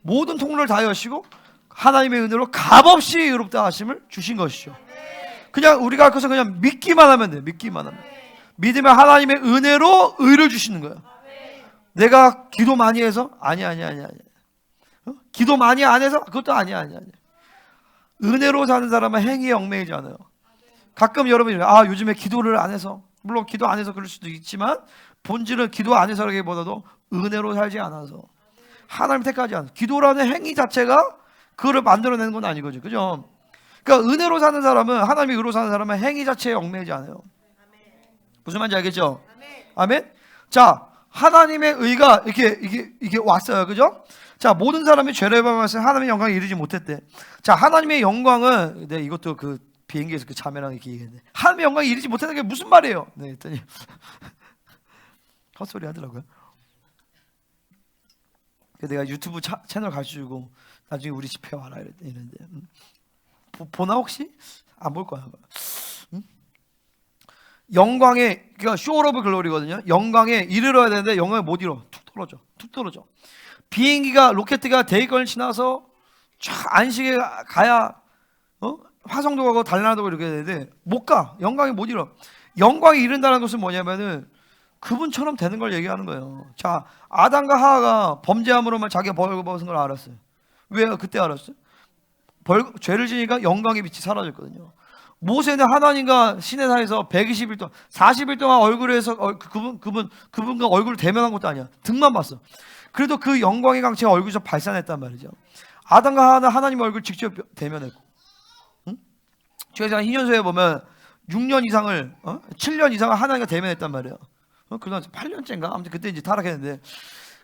모든 통로를 다 여시고 하나님의 은혜로 값없이 의롭다 하심을 주신 것이죠. 그냥 우리가 그래서 그냥 믿기만 하면 돼요. 믿기만 하면. 믿으면 하나님의 은혜로 의를 주시는 거예요. 내가 기도 많이 해서? 아니야. 기도 많이 안 해서? 그것도 아니야. 은혜로 사는 사람은 행위에 얽매이지 않아요. 가끔 여러분이 요즘에 기도를 안 해서, 물론 기도 안 해서 그럴 수도 있지만 본질은 기도 안 해서라기보다도 은혜로 살지 않아서, 하나님 택하지 않아서, 기도라는 행위 자체가 그거를 만들어내는 건 아닌 거죠. 그죠? 그러니까 은혜로 사는 사람은, 하나님이 의로 사는 사람은 행위 자체에 얽매이지 않아요. 무슨 말인지 알겠죠? 아멘? 자, 하나님의 의가 이게 왔어요. 그죠? 자, 모든 사람이 죄를 범하면서 하나님의 영광에 이르지 못했대. 자, 하나님의 영광은, 네, 이것도 그 비행기에서 그 자매랑 이렇게 얘기했는데, 하나님의 영광에 이르지 못했다는 게 무슨 말이에요? 네, 했더니 헛소리 하더라고요. 내가 유튜브 채널 가르쳐주고 나중에 우리 집에 와라 이랬는데, 보나 혹시? 안 볼 거야. 영광의, 그러니까 쇼 오브 글로리거든요. 영광에 이르러야 되는데 영광에 못 이뤄. 툭 떨어져. 비행기가, 로켓가 대기권을 지나서 쫙 안식에 가야 화성도 가고 달나라도 가고 이렇게 되는데 못 가. 영광에 못 이뤄. 영광에 이른다는 것은 뭐냐면은 그분처럼 되는 걸 얘기하는 거예요. 자, 아담과 하와가 범죄함으로만 자기가 벌 벗은 걸 알았어요. 왜 그때 알았어요? 죄를 지니까 영광의 빛이 사라졌거든요. 모세는 하나님과 신의 사이에서 120일 동안, 40일 동안 얼굴에서 그분과 얼굴을 대면한 것도 아니야. 등만 봤어. 그래도 그 영광의 강체가 얼굴에서 발산했단 말이죠. 아담과 하와는 하나님 얼굴 직접 대면했고, 제가 희년서에 보면 6년 이상을 7년 이상을 하나님과 대면했단 말이에요. 그동안 8년째인가? 아무튼 그때 이제 타락했는데,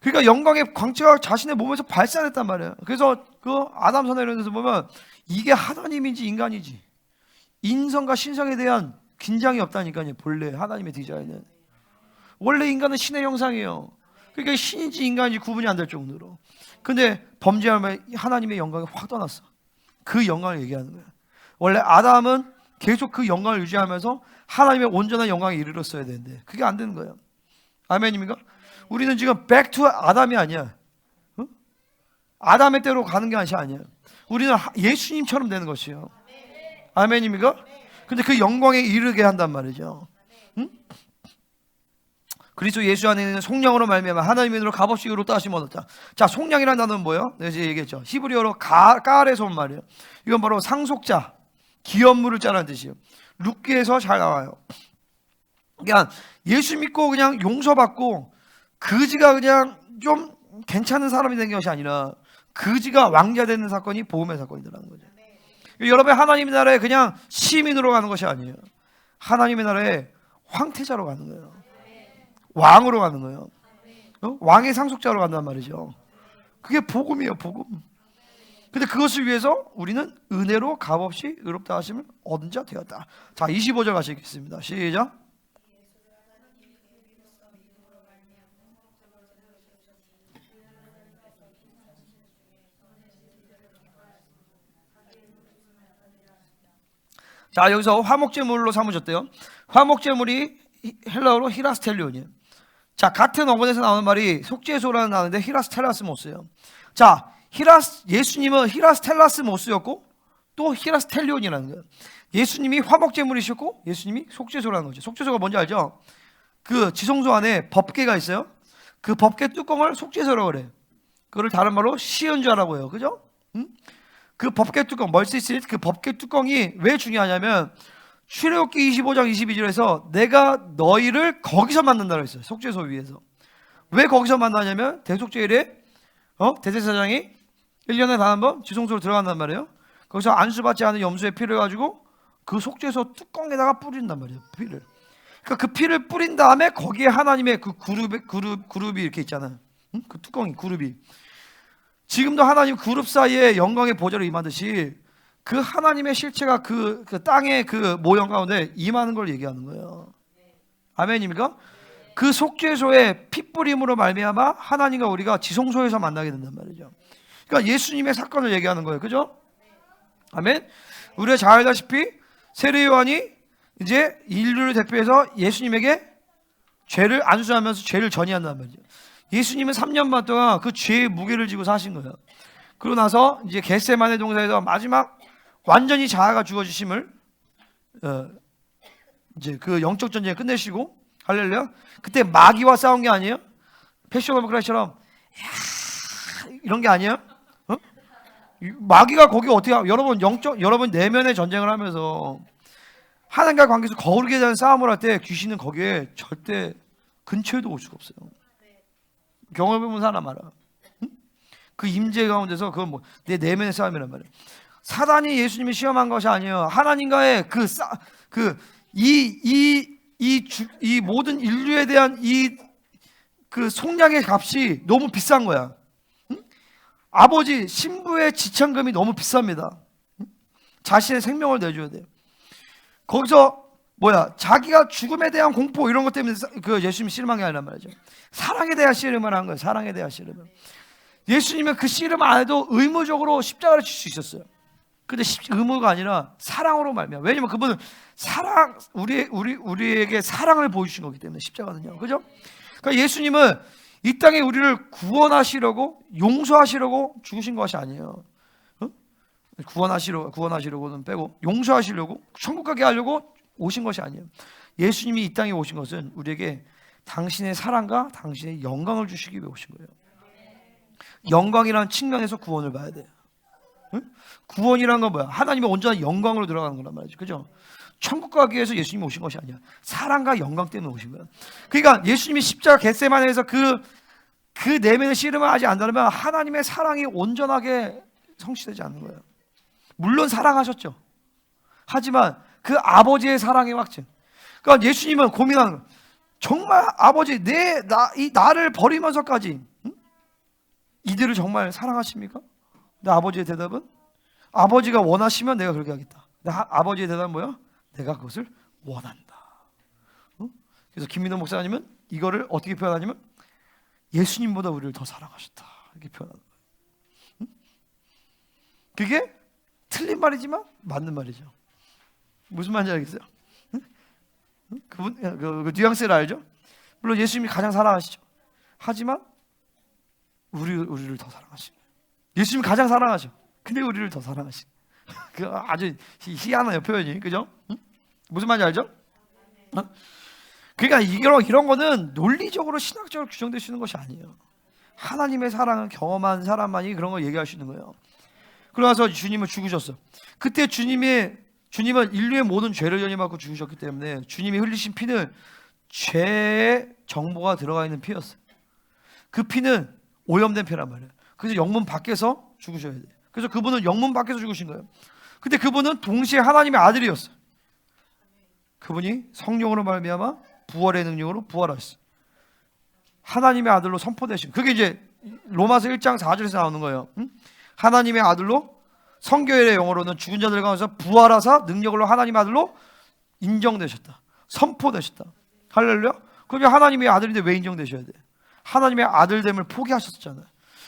그러니까 영광의 광채가 자신의 몸에서 발산했단 말이에요. 그래서 그 아담 선에 이런 데서 보면 이게 하나님인지 인간이지, 인성과 신성에 대한 긴장이 없다니까요. 본래 하나님의 디자인은. 원래 인간은 신의 형상이에요. 그러니까 신인지 인간인지 구분이 안 될 정도로. 근데 범죄하면 하나님의 영광이 확 떠났어. 그 영광을 얘기하는 거예요. 원래 아담은 계속 그 영광을 유지하면서 하나님의 온전한 영광에 이르렀어야 되는데 그게 안 되는 거예요. 아멘입니까? 우리는 지금 back to 아담이 아니야. 아담의 때로 가는 게 아니야. 우리는 예수님처럼 되는 것이에요. 아멘입니까? 근데 그 영광에 이르게 한단 말이죠. 그리스도 예수 안에 있는 속량으로 말미암아 하나님의 은혜로 값없이 의롭다 하심을 얻었다. 자, 속량이라는 단어는 뭐예요? 내가 이제 얘기했죠. 히브리어로 까레서 온 말이에요. 이건 바로 상속자, 기업물을 짜라는 뜻이에요. 룻기에서 잘 나와요. 그냥 예수 믿고 그냥 용서받고 그지가 그냥 좀 괜찮은 사람이 된 것이 아니라 그지가 왕자 되는 사건이 복음의 사건이라는 거죠. 여러분, 하나님의 나라에 그냥 시민으로 가는 것이 아니에요. 하나님의 나라에 황태자로 가는 거예요. 왕으로 가는 거예요. 왕의 상속자로 간단 말이죠. 그게 복음이에요, 복음. 근데 그것을 위해서 우리는 은혜로 값없이 의롭다 하심을 얻은 자 되었다. 자, 25절 가시겠습니다. 시작. 자, 여기서 화목제물로 삼으셨대요. 화목제물이 헬라어로 히라스텔리온이에요. 자, 같은 어근에서 나오는 말이 속죄소라는 단어인데 히라스텔라스모스예요. 자, 예수님은 히라스텔라스모스였고 또 히라스텔리온이라는 거예요. 예수님이 화목제물이셨고 예수님이 속죄소라는 거죠. 속죄소가 뭔지 알죠? 그 지성소 안에 법궤가 있어요. 그 법궤 뚜껑을 속죄소라고 그래요. 그걸 다른 말로 시은좌라고 해요. 그죠? 그 법궤 뚜껑, 멀시시트, 그 법궤 뚜껑이 왜 중요하냐면 출애굽기 25장 22절에서 내가 너희를 거기서 만난다고 했어요. 속죄소 위에서. 왜 거기서 만나냐면 대속죄일에 대제사장이 1년에 단 한 번 지성소로 들어간단 말이에요. 거기서 안수받지 않은 염소의 피를 가지고 그 속죄소 뚜껑에다가 뿌린단 말이에요. 피를. 그러니까 그 피를 뿌린 다음에 거기에 하나님의 그 그룹이 이렇게 있잖아요. 응? 그 뚜껑이 그룹이. 지금도 하나님 그룹 사이에 영광의 보좌로 임하듯이 그 하나님의 실체가 그 땅의 그 모형 가운데 임하는 걸 얘기하는 거예요. 아멘입니까? 그 속죄소의 핏뿌림으로 말미암아 하나님과 우리가 지성소에서 만나게 된단 말이죠. 그러니까 예수님의 사건을 얘기하는 거예요. 그죠? 아멘. 우리가 잘 알다시피 세례 요한이 이제 인류를 대표해서 예수님에게 죄를 안수하면서 죄를 전이한단 말이죠. 예수님은 3년 반 동안 그 죄의 무게를 지고 사신 거예요. 그러고 나서 이제 겟세마네 동산에서 마지막 완전히 자아가 죽어주심을 이제 그 영적 전쟁을 끝내시고, 할렐루야. 그때 마귀와 싸운 게 아니에요. 패션 오브 크라이스처럼 이런 게 아니에요. 마귀가 거기 어떻게 여러분 내면의 전쟁을 하면서 하나님과 관계에서 거룩에 대한 싸움을 할 때 귀신은 거기에 절대 근처에도 올 수가 없어요. 경험해본 사람 알아. 그 임재 가운데서 그건 뭐 내 내면의 싸움이란 말이에요. 사단이 예수님이 시험한 것이 아니에요. 하나님과의 이 모든 인류에 대한 그 속량의 값이 너무 비싼 거야. 아버지 신부의 지참금이 너무 비쌉니다. 자신의 생명을 내줘야 돼요. 거기서 자기가 죽음에 대한 공포 이런 것 때문에 그 예수님이 씨름한 게 아니란 말이죠. 사랑에 대한 씨름을 한 거예요. 사랑에 대한 씨름을. 예수님은 그 씨름 안 해도 의무적으로 십자가를 칠 수 있었어요. 근데 의무가 아니라 사랑으로 말미암아. 왜냐면 그분은 우리에게 사랑을 보여주신 거기 때문에 십자가는요. 그죠? 그러니까 예수님은 이 땅에 우리를 구원하시려고 용서하시려고 죽으신 것이 아니에요. 구원하시려고는 빼고 용서하시려고 천국 가게 하려고 오신 것이 아니에요. 예수님이 이 땅에 오신 것은 우리에게 당신의 사랑과 당신의 영광을 주시기 위해 오신 거예요. 영광이라는 측면에서 구원을 봐야 돼요. 구원이란 건 뭐야? 하나님의 온전한 영광으로 들어가는 거란 말이죠. 그죠? 천국 가기 위해서 예수님이 오신 것이 아니야. 사랑과 영광 때문에 오신 거야. 그러니까 예수님이 십자가 겟세마네에서 그 내면의 씨름을 하지 않는다면 하나님의 사랑이 온전하게 성취되지 않는 거예요. 물론 사랑하셨죠. 하지만 그 아버지의 사랑의 확증. 그러니까 예수님은 고민하는 거예요. 정말 아버지 나를 버리면서까지 이들을 정말 사랑하십니까? 근데 아버지의 대답은 아버지가 원하시면 내가 그렇게 하겠다. 근데 아버지의 대답은 뭐야? 내가 그것을 원한다. 그래서 김민호 목사님은 이거를 어떻게 표현하냐면 예수님보다 우리를 더 사랑하셨다 이렇게 표현하는 거예요. 그게 틀린 말이지만 맞는 말이죠. 무슨 말인지 알겠어요? 그 뉘앙스를 알죠? 물론 예수님이 가장 사랑하시죠. 하지만 우리를 더 사랑하시는 거예요. 예수님이 가장 사랑하죠. 근데 우리를 더 사랑하시는 그 아주 희한해요 표현이. 그죠? 무슨 말인지 알죠? 그러니까 이런 거는 논리적으로 신학적으로 규정되시는 것이 아니에요. 하나님의 사랑을 경험한 사람만이 그런 걸 얘기할 수 있는 거예요. 그러나서 주님은 죽으셨어. 그때 주님은 인류의 모든 죄를 전이받고 죽으셨기 때문에 주님이 흘리신 피는 죄의 정보가 들어가 있는 피였어요. 그 피는 오염된 피란 말이에요. 그래서 영문 밖에서 죽으셔야 돼요. 그래서 그분은 영문 밖에서 죽으신 거예요. 근데 그분은 동시에 하나님의 아들이었어요. 그분이 성령으로 말미암아 부활의 능력으로 부활하셨어요. 하나님의 아들로 선포되신. 그게 이제 로마서 1장 4절에서 나오는 거예요. 하나님의 아들로 성경의 영어로는 죽은 자들 가운데서 부활하사 능력으로 하나님의 아들로 인정되셨다. 선포되셨다. 할렐루야. 그게 하나님의 아들인데 왜 인정되셔야 돼? 하나님의 아들됨을 포기하셨잖아요.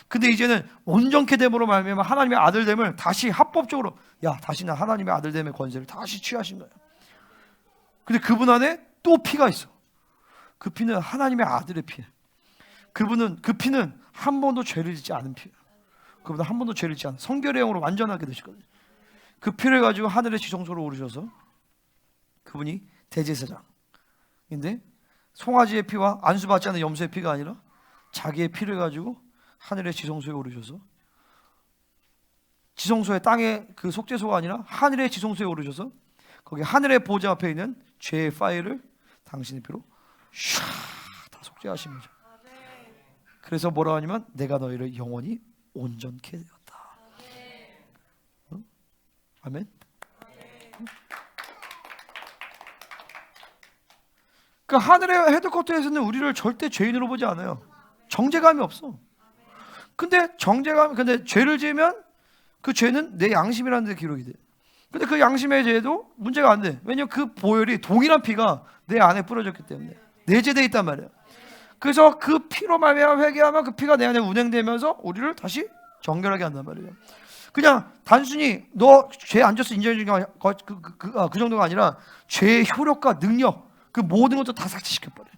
근데 이제는 온전케 됨으로 말미암아 하나님의 아들됨을 다시 합법적으로 다시 나 하나님의 아들됨의 권세를 다시 취하신 거예요. 근데 그분 안에 또 피가 있어. 그 피는 하나님의 아들의 피예요. 그 피는 한 번도 죄를 짓지 않은 피예요. 그보다 한 번도 죄를 짓지 않은 성결의 영으로 완전하게 되시거든요. 그 피를 가지고 하늘의 지성소로 오르셔서 그분이 대제사장인데 송아지의 피와 안수받지 않은 염소의 피가 아니라 자기의 피를 가지고 하늘의 지성소에 오르셔서 지성소에 땅의 그 속죄소가 아니라 하늘의 지성소에 오르셔서 거기 하늘의 보좌 앞에 있는 죄의 파일을 당신의 피로 샤다 속죄하신 거죠. 그래서 뭐라고 하냐면 내가 너희를 영원히 온전케 되었다. 응? 아멘. 그 하늘의 헤드쿼터에서는 우리를 절대 죄인으로 보지 않아요. 정죄감이 없어. 근데 죄를 지으면 그 죄는 내 양심이라는 데 기록이 돼. 근데 그 양심의 죄도 문제가 안 돼. 왜냐면 그 보혈이 동일한 피가 내 안에 뿌려졌기 때문에 내재되어 있단 말이에요. 그래서 그 피로 말미암아 회개하면 그 피가 내 안에 운행되면서 우리를 다시 정결하게 한단 말이에요. 그냥 단순히 너 죄 안 졌어 인정해 주는 게 그 정도가 아니라 죄의 효력과 능력 그 모든 것도 다 삭제시켜버려요.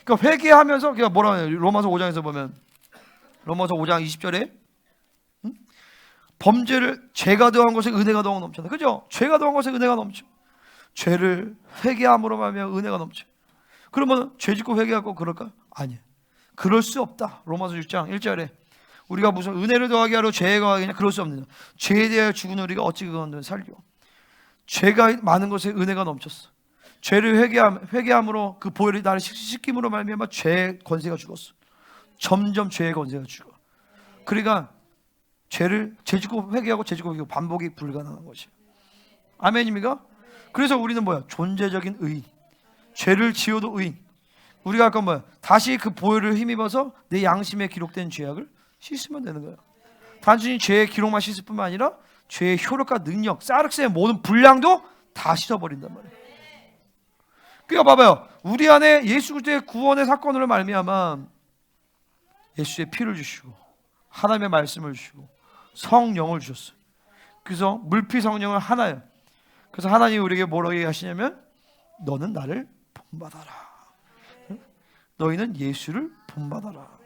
그러니까 회개하면서 그러니까 뭐라 해요? 로마서 5장에서 보면 로마서 5장 20절에 범죄를 죄가 더한 것에 은혜가 더욱 넘쳐나. 그죠? 죄가 더한 것에 은혜가 넘쳐. 죄를 회개함으로 말미암아 은혜가 넘쳐. 그러면 죄 짓고 회개하고 그럴까? 아니에요. 그럴 수 없다. 로마서 6장 1절에 우리가 무슨 은혜를 더하게 하려 죄에 더하겠냐? 그럴 수 없느냐. 죄에 대하여 죽은 우리가 어찌 그건데 살려. 죄가 많은 것에 은혜가 넘쳤어. 죄를 회개함으로 그 보혈이 나를 씻김으로 말미암아 죄의 권세가 죽었어. 점점 죄의 권세가 죽어. 그러니까 죄를 죄짓고 회개하고 죄짓고 회개하고 반복이 불가능한 것이에요. 아멘입니까? 그래서 우리는 뭐야? 존재적인 의인. 죄를 지어도 의인. 우리가 아까 뭐야? 다시 그 보혈을 힘입어서 내 양심에 기록된 죄악을 씻으면 되는 거예요. 단순히 죄의 기록만 씻을 뿐만 아니라 죄의 효력과 능력, 사르스의 모든 분량도 다 씻어버린단 말이에요. 그러니까 봐봐요. 우리 안에 예수 그리스도의 구원의 사건으로 말미암아 예수의 피를 주시고 하나님의 말씀을 주시고 성령을 주셨어요. 그래서 물피 성령은 하나예요. 그래서 하나님이 우리에게 뭐라고 얘기하시냐면 너는 나를 본받아라. 너희는 예수를 본받아라.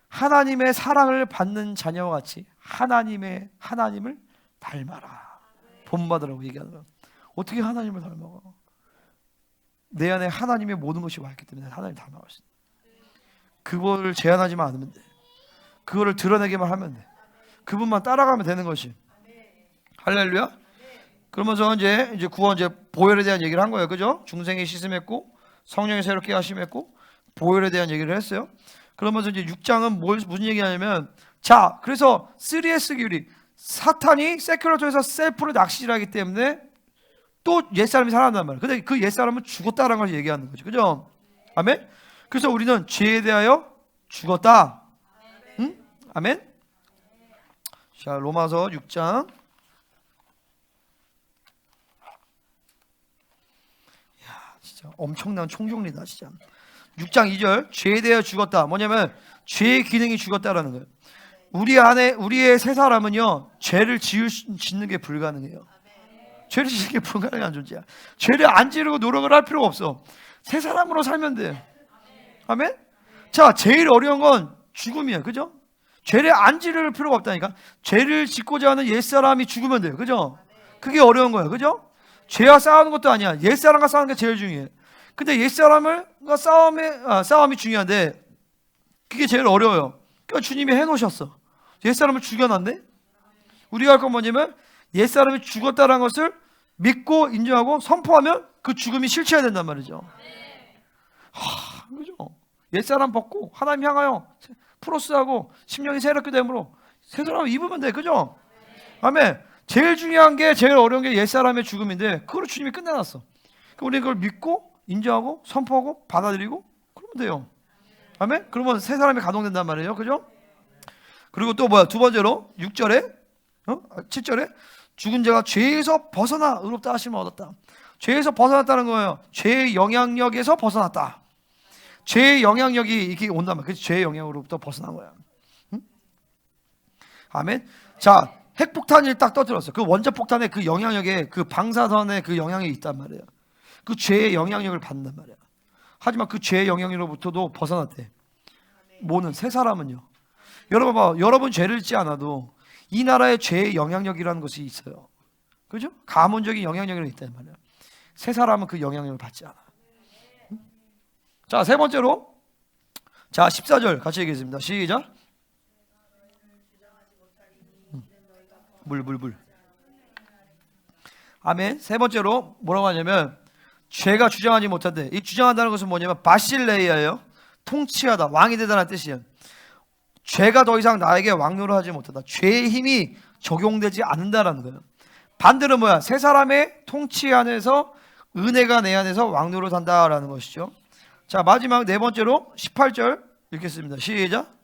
하나님의 사랑을 받는 자녀와 같이 하나님을 닮아라. 본받으라고 얘기하는 거예요. 어떻게 하나님을 닮아가? 내 안에 하나님의 모든 것이 와 있기 때문에 하나님 닮아가시다. 그거를 제한하지만 않으면 돼. 그거를 드러내기만 하면 돼. 그분만 따라가면 되는 것이. 할렐루야. 그러면서 이제 구원 보혈에 대한 얘기를 한 거예요. 그죠? 중생이 씻음했고 성령이 새롭게 하심했고 보혈에 대한 얘기를 했어요. 그러면서 이제 6장은 무슨 얘기하냐면 자, 그래서 3S 교리 사탄이 세큐라토에서 셀프를 낚시질하기 때문에 또 옛사람이 살아난단 말이에요. 근데 그 옛사람은 죽었다라는 걸 얘기하는 거죠. 그죠? 아멘? 그래서 우리는 죄에 대하여 죽었다. 응? 아멘? 자, 로마서 6장. 야, 진짜 엄청난 총정리다, 진짜. 6장 2절. 죄에 대하여 죽었다. 뭐냐면 죄의 기능이 죽었다라는 거예요. 우리 안에 우리의 새 사람은요, 죄를 짓는 게 불가능해요. 죄를 짓는 게 불가능한 존재야. 죄를 안 지르고 노력을 할 필요가 없어. 새 사람으로 살면 돼. 아멘? 자, 제일 어려운 건 죽음이야. 그죠? 죄를 안 지를 필요가 없다니까. 죄를 짓고자 하는 옛사람이 죽으면 돼요. 그죠? 그게 어려운 거예요. 그죠? 죄와 싸우는 것도 아니야. 옛사람과 싸우는 게 제일 중요해. 근데 옛사람과 싸움이 중요한데 그게 제일 어려워요. 그러니까 주님이 해놓으셨어. 옛사람을 죽여놨네? 우리가 할 건 뭐냐면 옛사람이 죽었다는 것을 믿고 인정하고 선포하면 그 죽음이 실체가 된단 말이죠. 그죠? 옛사람 벗고 하나님 향하여 프로스하고 심령이 새롭게 되므로 새 사람을 입으면 돼. 그죠? 아멘. 제일 중요한 게 제일 어려운 게 옛사람의 죽음인데 그걸 주님이 끝내놨어. 우리 그걸 믿고 인정하고 선포하고 받아들이고 그러면 돼요. 아멘. 그러면 새 사람이 가동된단 말이에요. 그죠? 그리고 또 뭐야? 두 번째로 6절에 7절에 죽은 자가 죄에서 벗어나 의롭다 하심을 얻었다. 죄에서 벗어났다는 거예요. 죄의 영향력에서 벗어났다. 죄의 영향력이 이렇게 온단 말이에요. 그래서 죄의 영향으로부터 벗어난 거야. 응? 아멘. 자, 핵폭탄을 딱 터뜨렸어. 그 원자폭탄의 그 영향력에 그 방사선의 그 영향이 있단 말이에요. 그 죄의 영향력을 받는단 말이야. 하지만 그 죄의 영향력으로부터도 벗어났대. 뭐는 새 사람은요. 여러분 봐, 여러분 죄를 짓지 않아도 이 나라의 죄의 영향력이라는 것이 있어요. 그죠? 가문적인 영향력이 있단 말이야. 새 사람은 그 영향력을 받지 않아. 응? 자, 세 번째로 자 14절 같이 얘기했습니다. 시작. 물. 아멘. 세 번째로 뭐라고 하냐면 죄가 주장하지 못한대. 이 주장한다는 것은 뭐냐면 바실레이아예요. 통치하다, 왕이 되다는 뜻이에요. 죄가 더 이상 나에게 왕노를 하지 못하다. 죄의 힘이 적용되지 않는다라는 거예요. 반대로 뭐야? 세 사람의 통치 안에서 은혜가 내 안에서 왕노를 한다라는 것이죠. 자, 마지막 네 번째로 18절 읽겠습니다. 시작.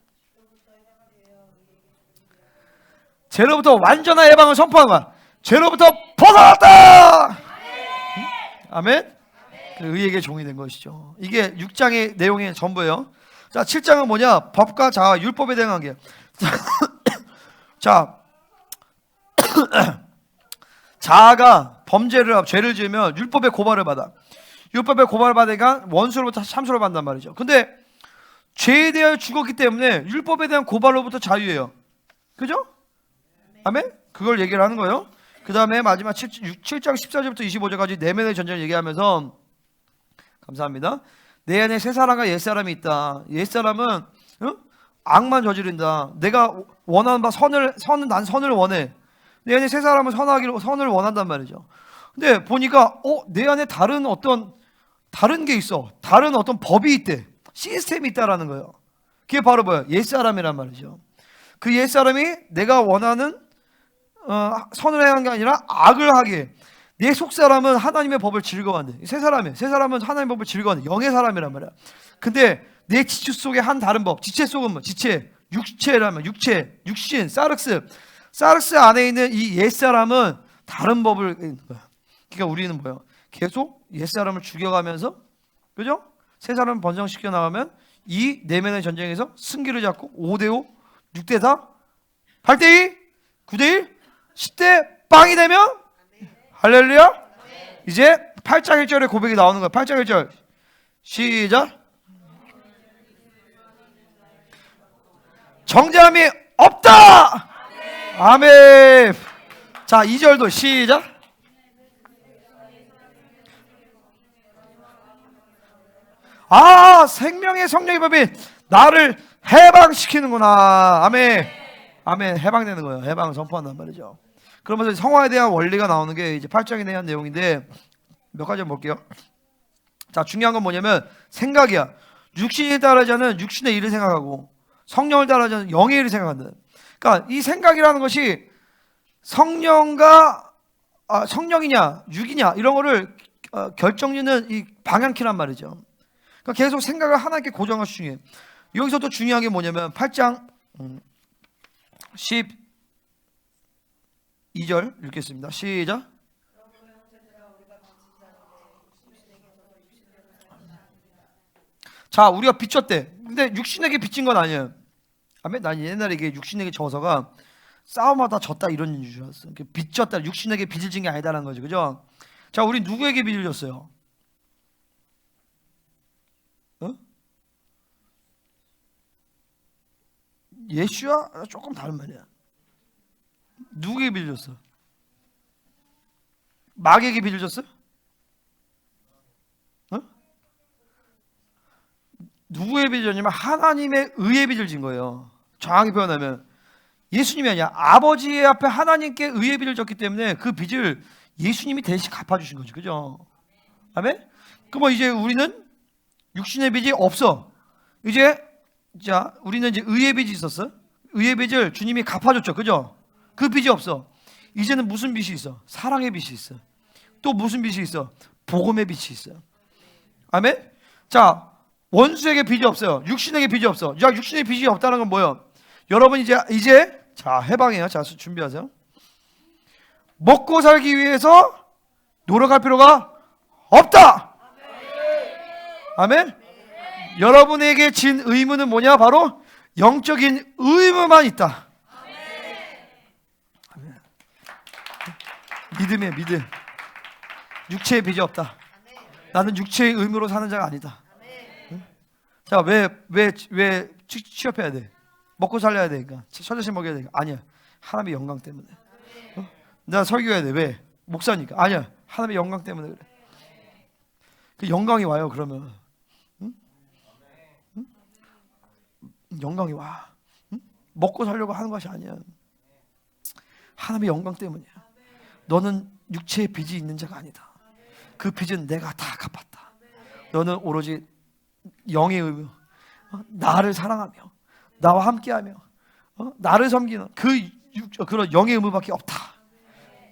죄로부터 완전한 해방을 선포하는 거야. 죄로부터 벗어났다. 아멘. 의에게 종이 된 것이죠. 이게 6장의 내용의 전부예요. 자, 7장은 뭐냐? 법과 자아, 율법에 대한 관계. 자, 자아가 범죄를 죄를 지으면 율법의 고발을 받아. 율법의 고발을 받으니까 원수로부터 참수를 받는단 말이죠. 근데 죄에 대하여 죽었기 때문에 율법에 대한 고발로부터 자유예요. 그죠? 아멘? 그걸 얘기를 하는 거예요. 그 다음에 마지막 7장 14절부터 25절까지 내면의 전쟁을 얘기하면서, 감사합니다, 내 안에 새 사람과 옛 사람이 있다. 옛 사람은 악만 저지른다. 내가 원하는 바 난 선을 원해. 내 안에 새 사람은 선을 원한단 말이죠. 근데 보니까 내 안에 다른 게 있어. 다른 어떤 법이 있대. 시스템이 있다라는 거예요. 그게 바로 뭐야? 옛 사람이란 말이죠. 그 옛 사람이 내가 원하는 선을 행한 게 아니라 악을 하게. 내 속사람은 하나님의 법을 즐거워한대. 새 사람은 하나님의 법을 즐거워한대. 영의 사람이란 말이야. 근데 내 지체 속에 한 다른 법. 지체 속은 뭐? 육체라면 육신, 사르스 안에 있는 이 옛사람은 다른 법을, 그러니까 우리는 뭐예요? 계속 옛사람을 죽여가면서, 그죠? 새 사람을 번성시켜 나가면 이 내면의 전쟁에서 승기를 잡고 5대5, 6대4, 8대2, 9대1, 10대 빵이 되면, 할렐루야. 이제 8장 1절의 고백이 나오는 거야. 8장 1절 시작. 정죄함이 없다. 아멘. 자, 2절도 시작. 생명의 성령의 법이 나를 해방시키는구나. 아멘. 아멘. 해방되는 거예요. 해방을 선포한단 말이죠. 그러면서 성화에 대한 원리가 나오는 게 이제 8장에 대한 내용인데, 몇 가지 한번 볼게요. 자, 중요한 건 뭐냐면 생각이야. 육신이 따르지 않은 육신의 일을 생각하고, 성령을 따르지 않은 영의 일을 생각한다. 그러니까 이 생각이라는 것이 성령이냐 육이냐 이런 거를 결정짓는 이 방향키란 말이죠. 그러니까 계속 생각을 하나님께 고정할 수 중요해. 여기서 또 중요한 게 뭐냐면 8장 12절 읽겠습니다. 시작. 자, 우리가 비쳤대. 근데 육신에게 비친 건 아니에요. 아멘. 난 옛날에 이게 육신에게 져서가 싸움하다 졌다 이런 줄 알았어. 빚졌다, 육신에게 빚을 진 게 아니다라는 거죠. 그죠? 자, 우리 누구에게 빚을 졌어요? 예수와 조금 다른 말이야. 누구에게 빚을 졌어? 마귀에게 빚을 졌어? 누구의 빚을 졌냐면 하나님의 의의 빚을 진 거예요. 정확히 표현하면 예수님이 아니야. 아버지 앞에 하나님께 의의 빚을 졌기 때문에 그 빚을 예수님이 대신 갚아주신 거죠. 그죠? 아멘? 그럼 이제 우리는 육신의 빚이 없어. 자, 우리는 이제 의의 빚이 있었어. 의의 빚을 주님이 갚아줬죠. 그죠? 그 빚이 없어. 이제는 무슨 빚이 있어? 사랑의 빚이 있어. 또 무슨 빚이 있어? 복음의 빚이 있어. 아멘? 자, 원수에게 빚이 없어요. 육신에게 빚이 없어. 야, 육신의 빚이 없다는 건 뭐예요? 여러분 이제 자, 해방해요. 자, 준비하세요. 먹고 살기 위해서 노력할 필요가 없다. 아멘. 여러분에게 진 의무는 뭐냐? 바로 영적인 의무만 있다. 아멘. 믿음이에요. 믿음. 육체의 빚이 없다. 나는 육체의 의무로 사는 자가 아니다. 자, 왜 취업해야 돼? 먹고 살려야 되니까. 처자식 먹여야 되니까. 아니야. 하나님의 영광 때문에. 나 설교해야 돼. 왜? 목사니까. 아니야. 하나님의 영광 때문에 그래. 그 영광이 와요. 그러면. 응? 응? 영광이 와. 응? 먹고 살려고 하는 것이 아니야. 하나님의 영광 때문이야. 너는 육체의 빚이 있는 자가 아니다. 그 빚은 내가 다 갚았다. 너는 오로지 영의 의무, 나를 사랑하며 나와 함께하며 나를 섬기는 그런 영의 의무밖에 없다.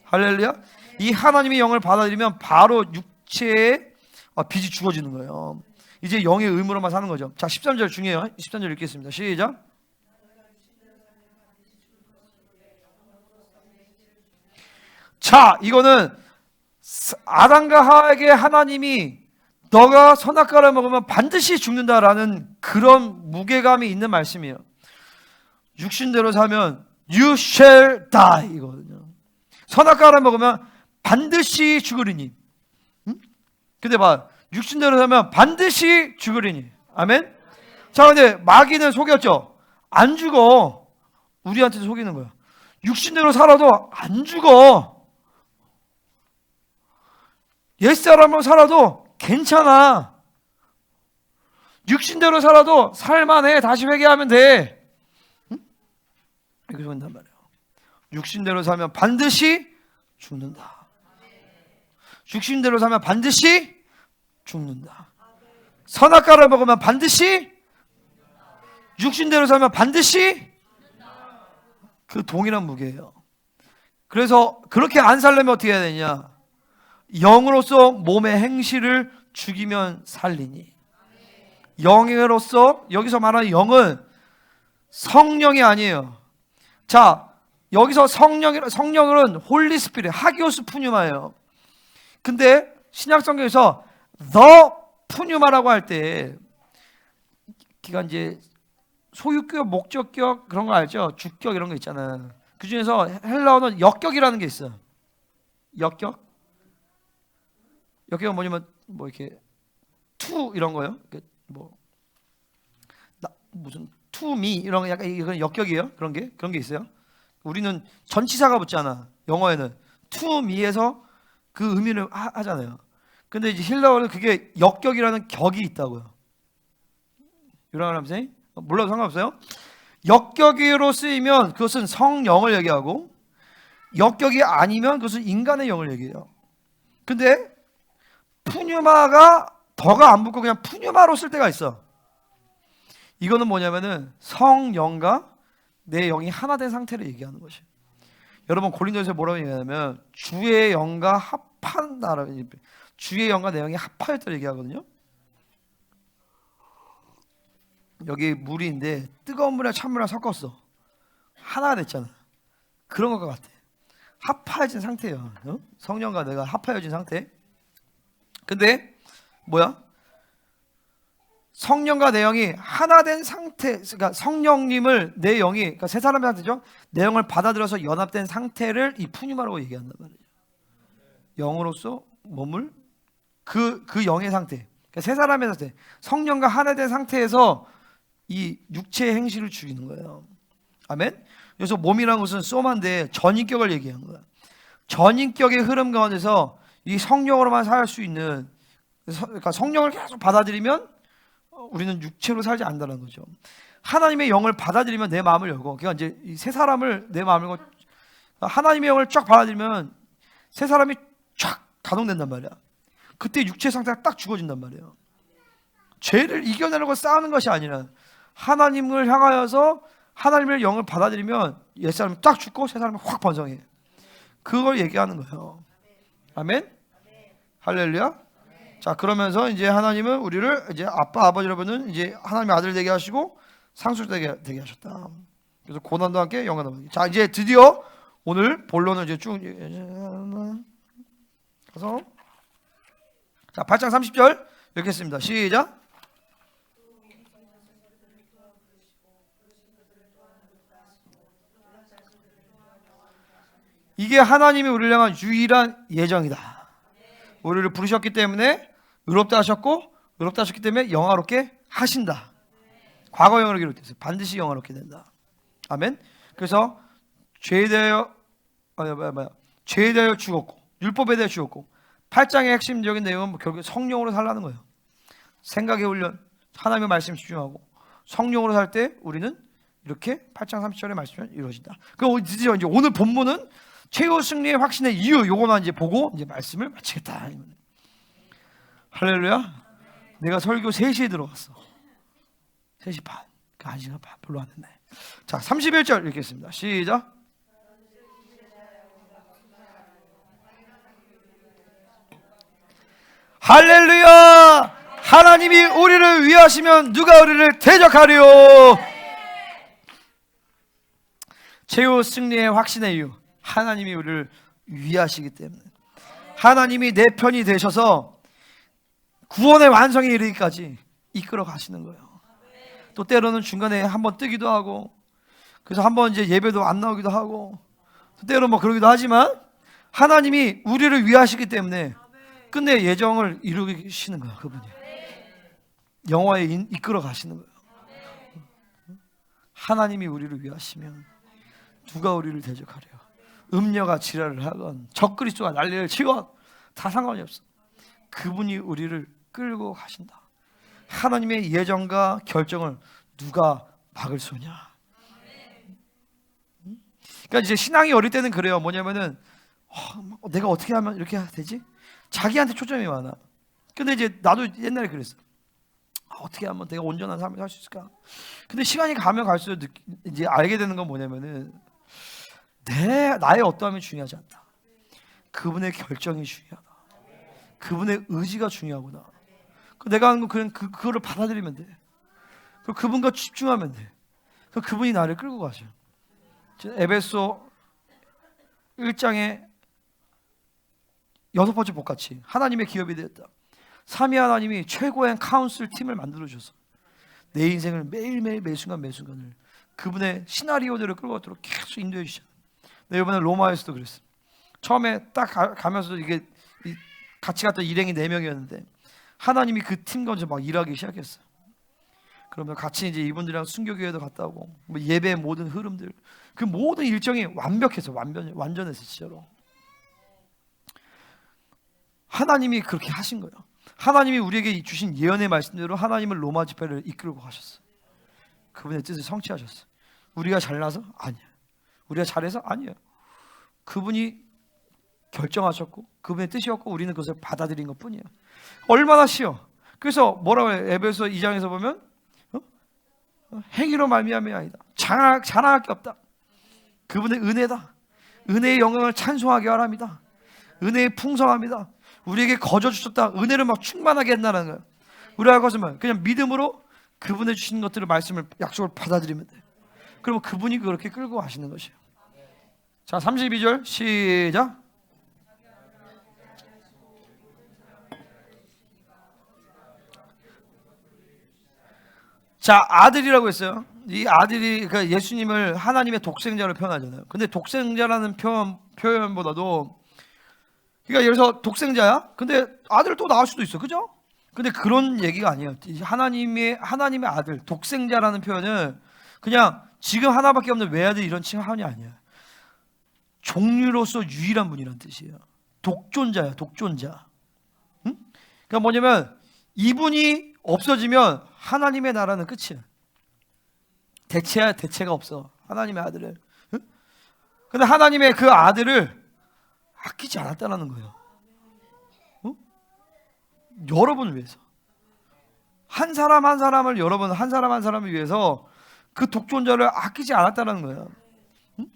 할렐루야. 이 하나님의 영을 받아들이면 바로 육체의 빚이 죽어지는 거예요. 이제 영의 의무로만 사는 거죠. 자, 13절 중요해요. 13절 읽겠습니다. 시작. 자, 이거는 아담과 하와에게 하나님이 너가 선악과를 먹으면 반드시 죽는다라는 그런 무게감이 있는 말씀이에요. 육신대로 살면 you shall die 이거든요. 선악과를 먹으면 반드시 죽으리니. 근데 봐, 육신대로 살면 반드시 죽으리니. 아멘. 자, 근데 마귀는 속였죠. 안 죽어. 우리한테 속이는 거야. 육신대로 살아도 안 죽어. 옛사람으로 살아도 괜찮아. 육신대로 살아도 살만해. 다시 회개하면 돼. 이렇게 속인단 말이에요. 육신대로 살면 반드시 죽는다. 육신대로 살면 반드시 죽는다. 선악과를 먹으면 반드시, 육신대로 살면 반드시, 그 동일한 무게예요. 그래서 그렇게 안 살려면 어떻게 해야 되냐? 영으로서 몸의 행실을 죽이면 살리니. 영으로서, 여기서 말하는 영은 성령이 아니에요. 자, 여기서 성령은 홀리 스피릿, 하기오스 푸뉴마예요. 근데 신약 성경에서 더 푸뉴마라고 할 때, 기가 이제 소유격, 목적격 그런 거 알죠? 주격 이런 거 있잖아요. 그 중에서 헬라어는 역격이라는 게 있어요. 역격? 역격은 뭐냐면 뭐 이렇게 투 이런 거요. 뭐 무슨 투미 이런 거 약간 이건 역격이에요. 그런 게 있어요. 우리는 전치사가 붙잖아. 영어에는 투미에서 그 의미를 하잖아요. 근데 이제 힐라어는 그게 역격이라는 격이 있다고요. 유랑을 하면서 몰라도 상관없어요. 역격으로 쓰이면 그것은 성령을 얘기하고, 역격이 아니면 그것은 인간의 영을 얘기해요. 근데 푸뉴마가 더가 안 붙고 그냥 푸뉴마로 쓸 때가 있어. 이거는 뭐냐면은 성령과 내 영이 하나 된 상태를 얘기하는 것이에요. 여러분 고린도에서 뭐라고 얘기하냐면 주의 영과 합한다라고, 주의 영과 내 영이 합하였다고 얘기하거든요. 여기 물인데 뜨거운 물이랑 찬물이랑 섞었어. 하나가 됐잖아. 그런 것 같아. 합하여진 상태예요. 성령과 내가 합하여진 상태. 근데 뭐야? 성령과 내 영이 하나 된 상태, 그러니까 성령님을 내 영이, 그러니까 세 사람의 상태죠. 내 영을 받아들여서 연합된 상태를 이 푸뉴마라고 얘기한단 말이에요. 영으로서 몸을 그 영의 상태, 그러니까 세 사람의 상태, 성령과 하나 된 상태에서 이 육체의 행실을 죽이는 거예요. 아멘. 그래서 몸이라는 것은 소마인데 전인격을 얘기하는 거야. 전인격의 흐름 가운데서 이 성령으로만 살 수 있는, 그러니까 성령을 계속 받아들이면 우리는 육체로 살지 않는다는 거죠. 하나님의 영을 받아들이면 내 마음을 열고, 그러니까 이제 이 세 사람을 내 마음을 열고 하나님의 영을 쫙 받아들이면 세 사람이 쫙 가동된단 말이야. 그때 육체 상태가 딱 죽어진단 말이에요. 죄를 이겨내려고 싸우는 것이 아니라 하나님을 향하여서 하나님의 영을 받아들이면 옛사람이 딱 죽고 새 사람이 확 번성해. 그걸 얘기하는 거예요. 아멘. 할렐루야. 자, 그러면서 이제 하나님은 우리를 이제 아빠, 아버지 여러분은 이제 하나님의 아들 되게 하시고 상수 되게 하셨다. 그래서 고난도 함께 영광도 함께. 자, 이제 드디어 오늘 본론을 이제 쭉 가서, 자, 8장 30절 읽겠습니다. 시작. 이게 하나님이 우리를 향한 유일한 예정이다. 우리를 부르셨기 때문에 의롭다 하셨고, 의롭다 하셨기 때문에 영화롭게 하신다. 과거 영어로 기록됐어요. 반드시 영화롭게 된다. 아멘. 그래서 죄에 대하여 죽었고, 율법에 대해 죽었고, 8장의 핵심적인 내용은 결국 성령으로 살라는 거예요. 생각의 훈련, 하나님의 말씀 집중하고 성령으로 살 때 우리는 이렇게 8장 30절의 말씀이 이루어진다. 그럼 드디어 이제 오늘 본문은 최후 승리의 확신의 이유, 요거만 이제 보고 이제 말씀을 마치겠다. 할렐루야. 내가 설교 3시에 들어갔어. 3시 반. 1시간 반 별로 안 했네. 자, 31절 읽겠습니다. 시작. 할렐루야. 하나님이 우리를 위하시면 누가 우리를 대적하리요. 최후 승리의 확신의 이유, 하나님이 우리를 위하시기 때문에. 하나님이 내 편이 되셔서 구원의 완성에 이르기까지 이끌어 가시는 거예요. 또 때로는 중간에 한번 뜨기도 하고, 그래서 한번 이제 예배도 안 나오기도 하고, 또 때로 뭐 그러기도 하지만 하나님이 우리를 위하시기 때문에 끝내 예정을 이루시는 거예요. 그분이 영화에 이끌어 가시는 거예요. 하나님이 우리를 위하시면 누가 우리를 대적하려. 음녀가 지랄을 하건 적그리스도가 난리를 치건 다 상관이 없어. 그분이 우리를 끌고 가신다. 하나님의 예정과 결정을 누가 막을 소냐. 그러니까 이제 신앙이 어릴 때는 그래요. 뭐냐면은 내가 어떻게 하면 이렇게 해야 되지? 자기한테 초점이 많아. 근데 이제 나도 옛날에 그랬어. 어떻게 하면 내가 온전한 삶을 살 수 있을까? 근데 시간이 가면 갈수록 이제 알게 되는 건 뭐냐면은 나의 어떠함이 중요하지 않다. 그분의 결정이 중요하다. 그분의 의지가 중요하구나. 내가 하는 건 그냥 그거를 받아들이면 돼. 그분과 집중하면 돼. 그분이 나를 끌고 가셔. 에베소 1장에 6번째 복같이 하나님의 기업이 되었다. 삼위 하나님이 최고의 카운슬 팀을 만들어줘서 내 인생을 매일매일 매순간을 그분의 시나리오대로 끌고 가도록 계속 인도해 주셨어요. 이번에 로마에서도 그랬어요. 처음에 딱 가면서 이게 같이 갔던 일행이 4명이었는데 하나님이 그 팀과 막 일하기 시작했어요. 그러면 같이 이제 이분들이랑 순교교회도 갔다 오고 뭐 예배의 모든 흐름들, 그 모든 일정이 완벽해서 완전해서 진짜로 하나님이 그렇게 하신 거예요. 하나님이 우리에게 주신 예언의 말씀대로 하나님은 로마 집회를 이끌고 가셨어요. 그분의 뜻을 성취하셨어요. 우리가 잘나서? 아니에요. 우리가 잘해서? 아니에요. 그분이 결정하셨고 그분의 뜻이었고 우리는 그것을 받아들인 것뿐이에요. 얼마나 쉬워. 그래서 뭐라고 해요? 에베소 2장에서 보면 행위로 말미암이 아니다. 자랑할 게 없다. 그분의 은혜다. 은혜의 영광을 찬송하게 하랍니다. 은혜의 풍성합니다. 우리에게 거저 주셨다. 은혜를 막 충만하게 했다는 거예요. 우리가 그것은 그냥 믿음으로 그분의 주신 것들을 말씀을 약속을 받아들이면 돼. 그러면 그분이 그렇게 끌고 가시는 것이에요. 자, 32절 시작. 자, 아들이라고 했어요. 이 아들이 그러니까 예수님을 하나님의 독생자로 표현하잖아요. 근데 독생자라는 표현보다도 그러니까 여기서 독생자야. 근데 아들 또 나올 수도 있어, 그죠? 근데 그런 얘기가 아니에요. 하나님의 아들, 독생자라는 표현은 그냥 지금 하나밖에 없는 외아들 이런 칭함이 아니야. 종류로서 유일한 분이란 뜻이에요. 독존자야, 독존자. 응? 그러니까 뭐냐면 이분이 없어지면 하나님의 나라는 끝이야. 대체가 없어. 하나님의 아들을. 응? 근데 하나님의 그 아들을 아끼지 않았다는 거예요. 응? 여러분을 위해서. 한 사람 한 사람을 여러분 한 사람 한 사람을 위해서 그 독존자를 아끼지 않았다는 거예요. 응?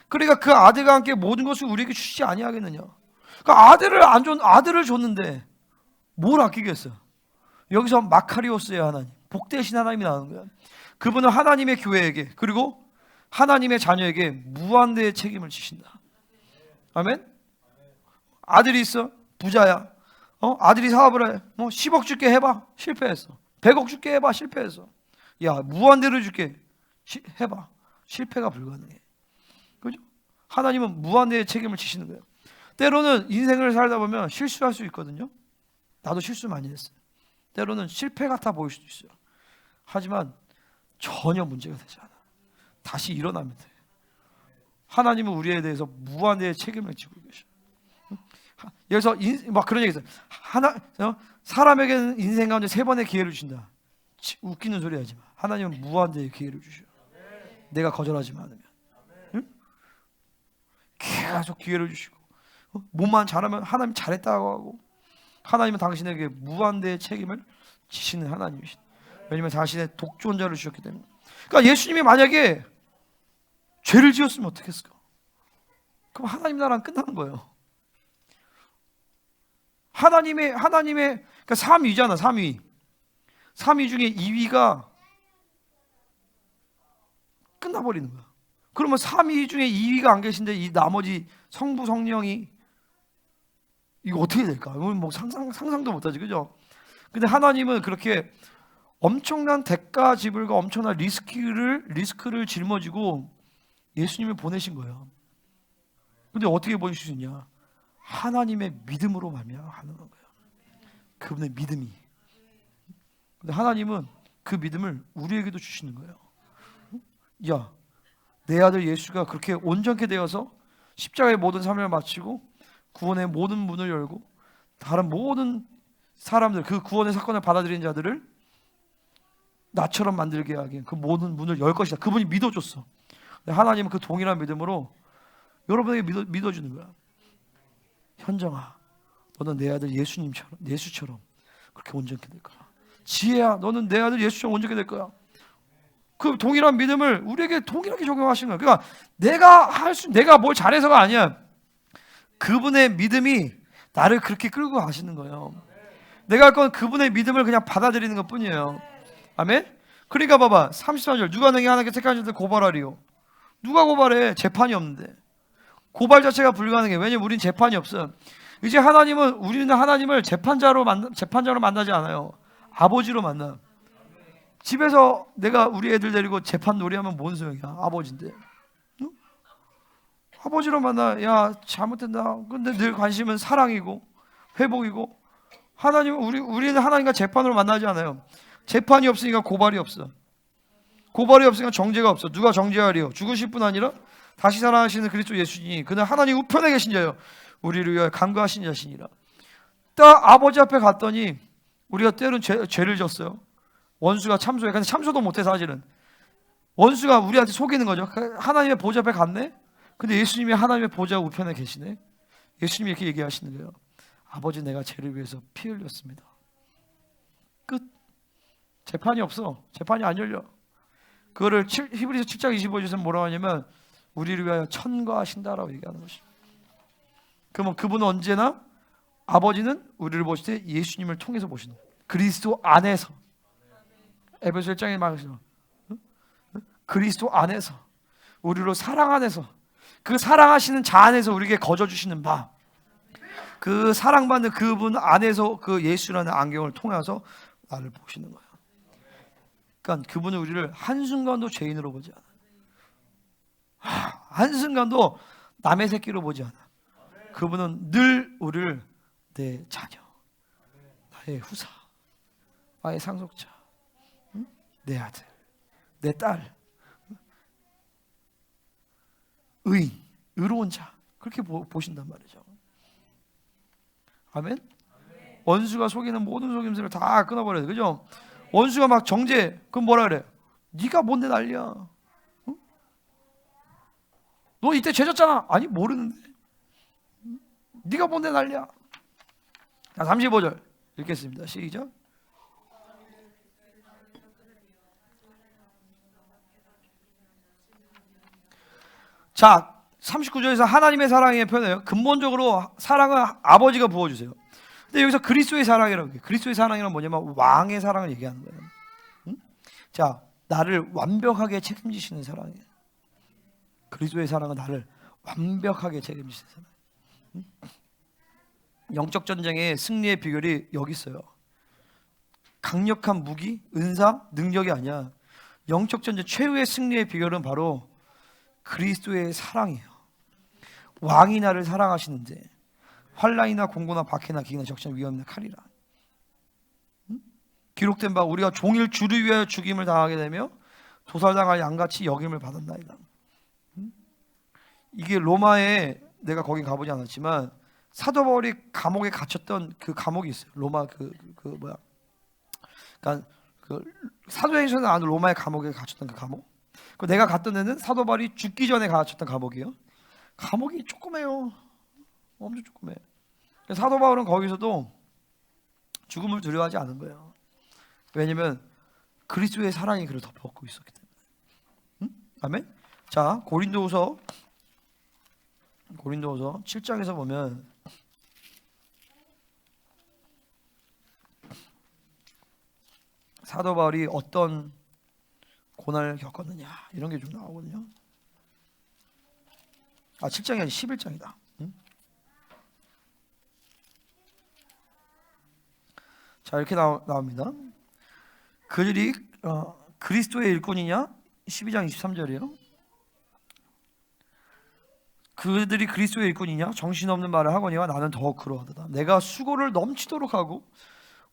그러니까 그 아들과 함께 모든 것을 우리에게 주시지 아니하겠느냐. 그러니까 아들을 줬는데 뭘 아끼겠어요? 여기서 마카리오스의 하나님, 복되신 하나님이 나오는 거예요. 그분은 하나님의 교회에게 그리고 하나님의 자녀에게 무한대의 책임을 지신다. 아멘. 아들이 있어, 부자야. 아들이 사업을 해. 10억 줄게 해봐. 실패했어. 100억 줄게 해봐. 실패했어. 야, 무한대로 줄게. 해봐. 실패가 불가능해. 그죠? 하나님은 무한대의 책임을 지시는 거예요. 때로는 인생을 살다 보면 실수할 수 있거든요. 나도 실수 많이 했어요. 때로는 실패 같아 보일 수도 있어요. 하지만 전혀 문제가 되지 않아. 다시 일어나면 돼. 하나님은 우리에 대해서 무한대의 책임을 지고 계셔. 여기서 막 그런 얘기 있어요. 사람에게는 인생 가운데 3번의 기회를 주신다. 웃기는 소리 하지 마. 하나님은 무한대의 기회를 주셔. 내가 거절하지 않으면. 응? 계속 기회를 주시고, 몸만 잘하면 하나님 잘했다고 하고, 하나님은 당신에게 무한대의 책임을 지시는 하나님이신. 왜냐하면 자신의 독존자를 주셨기 때문에. 그러니까 예수님이 만약에 죄를 지었으면 어떻겠을까? 그럼 하나님 나라는 끝나는 거예요. 하나님의 그러니까 3위잖아. 3위 중에 2위가 끝나버리는 거야. 그러면 3위 중에 2위가 안 계신데 이 나머지 성부 성령이 이거 어떻게 될까? 이건 뭐 상상도 못하지, 그죠? 근데 하나님은 그렇게 엄청난 대가 지불과 엄청난 리스크를 짊어지고 예수님을 보내신 거예요. 근데 어떻게 보내실 수 있냐? 하나님의 믿음으로 말미암아 거예요. 그분의 믿음이. 근데 하나님은 그 믿음을 우리에게도 주시는 거예요. 야, 내 아들 예수가 그렇게 온전케 되어서 십자가의 모든 사명을 마치고 구원의 모든 문을 열고 다른 모든 사람들, 그 구원의 사건을 받아들인 자들을 나처럼 만들게 하기, 그 모든 문을 열 것이다. 그분이 믿어줬어. 하나님은 그 동일한 믿음으로 여러분에게 믿어주는 거야. 현정아, 너는 내 아들 예수처럼 그렇게 온전케 될 거야. 지혜야, 너는 내 아들 예수처럼 온전케 될 거야. 그 동일한 믿음을 우리에게 동일하게 적용하시는 거야. 그러니까 내가 뭘 잘해서가 아니야. 그분의 믿음이 나를 그렇게 끌고 가시는 거예요. 내가 할 건 그분의 믿음을 그냥 받아들이는 것 뿐이에요. 아멘? 그러니까 봐봐, 33절, 누가 너에게 하나님께 택한 자들 고발하리요. 누가 고발해? 재판이 없는데. 고발 자체가 불가능해. 왜냐면 우린 재판이 없어. 이제 우리는 하나님을 재판자로 만나지 않아요. 아버지로 만나. 집에서 내가 우리 애들 데리고 재판 놀이하면 뭔 소용이야? 아버지인데. 응? 아버지로 만나. 야, 잘못된다. 근데 늘 관심은 사랑이고 회복이고. 우리는 하나님과 재판으로 만나지 않아요. 재판이 없으니까 고발이 없어. 고발이 없으니까 정죄가 없어. 누가 정죄하리요? 죽으실 뿐 아니라 다시 살아나시는 그리스도 예수님이 그는 하나님 우편에 계신 자요 우리를 위하여 간구하신 자시니라. 딱 아버지 앞에 갔더니 우리가 때론 죄를 졌어요. 원수가 참소해. 근데 참소도 못해 사실은. 원수가 우리한테 속이는 거죠. 하나님의 보좌 앞에 갔네. 근데 예수님이 하나님의 보좌 우편에 계시네. 예수님이 이렇게 얘기하시는 거예요. 아버지, 내가 죄를 위해서 피 흘렸습니다. 끝. 재판이 없어. 재판이 안 열려. 그거를 히브리서 7장 25절에서 뭐라고 하냐면 우리를 위하여 천거하신다라고 얘기하는 것입니다. 그러면 그분은 언제나 아버지는 우리를 보실 때 예수님을 통해서 보시는 거예요. 그리스도 안에서. 에베소 1장에 말하시죠. 그리스도 안에서, 우리로 사랑 안에서, 그 사랑하시는 자 안에서 우리에게 거저 주시는 바, 그 사랑받는 그분 안에서 그 예수라는 안경을 통해서 나를 보시는 거예요. 그러니까 그분은 우리를 한순간도 죄인으로 보지 않아. 한순간도 남의 새끼로 보지 않아. 그분은 늘 우리를 내 자녀, 나의 후사, 나의 상속자, 내 아들, 내 딸, 의인, 의로운 자, 그렇게 보신단 말이죠. 아멘? 원수가 속이는 모든 속임수를 다 끊어버려요. 그죠? 원수가 막 정죄, 그럼 뭐라 그래? 네가 뭔데 난리야? 응? 너 이때 죄졌잖아. 아니, 모르는데. 네가 뭔데 난리야? 자, 35절 읽겠습니다. 시작. 자, 39절에서 하나님의 사랑의 표현이에요. 근본적으로 사랑은 아버지가 부어주세요. 근데 여기서 그리스도의 사랑이라고 해요. 그리스도의 사랑이란 뭐냐면 왕의 사랑을 얘기하는 거예요. 응? 자, 나를 완벽하게 책임지시는 사랑이에요. 그리스도의 사랑은 나를 완벽하게 책임지시는 사랑. 응? 영적 전쟁의 승리의 비결이 여기 있어요. 강력한 무기, 은사, 능력이 아니야. 영적 전쟁 최후의 승리의 비결은 바로 그리스도의 사랑이에요. 왕이 나를 사랑하시는데 환난이나 공고나 박해나 기근나 적시나 위험이나 칼이라. 기록된 바 우리가 종일 주를 위하여 죽임을 당하게 되며 도살당할 양같이 여김을 받았나이다. 이게 로마에, 내가 거긴 가보지 않았지만 사도 바울이 감옥에 갇혔던 그 감옥이 있어요. 로마 그러니까 그 사도행전에 나오는 로마의 감옥에 갇혔던 그 감옥. 그 내가 갔던 데는 사도 바울이 죽기 전에 갇혔던 감옥이에요. 감옥이 조그매요. 엄청 조그매. 사도 바울은 거기서도 죽음을 두려워하지 않은 거예요. 왜냐면 그리스도의 사랑이 그를 덮어갖고 있었기 때문에. 응? 아멘. 자, 고린도후서 7장에서 보면 사도 바울이 어떤 고난을 겪었느냐 이런 게 좀 나오거든요. 7장이 아니라 11장이다. 응? 자, 이렇게 나옵니다. 그들이 그리스도의 일꾼이냐? 12장 23절이에요. 그들이 그리스도의 일꾼이냐? 정신없는 말을 하거니와 나는 더 그러하도다. 내가 수고를 넘치도록 하고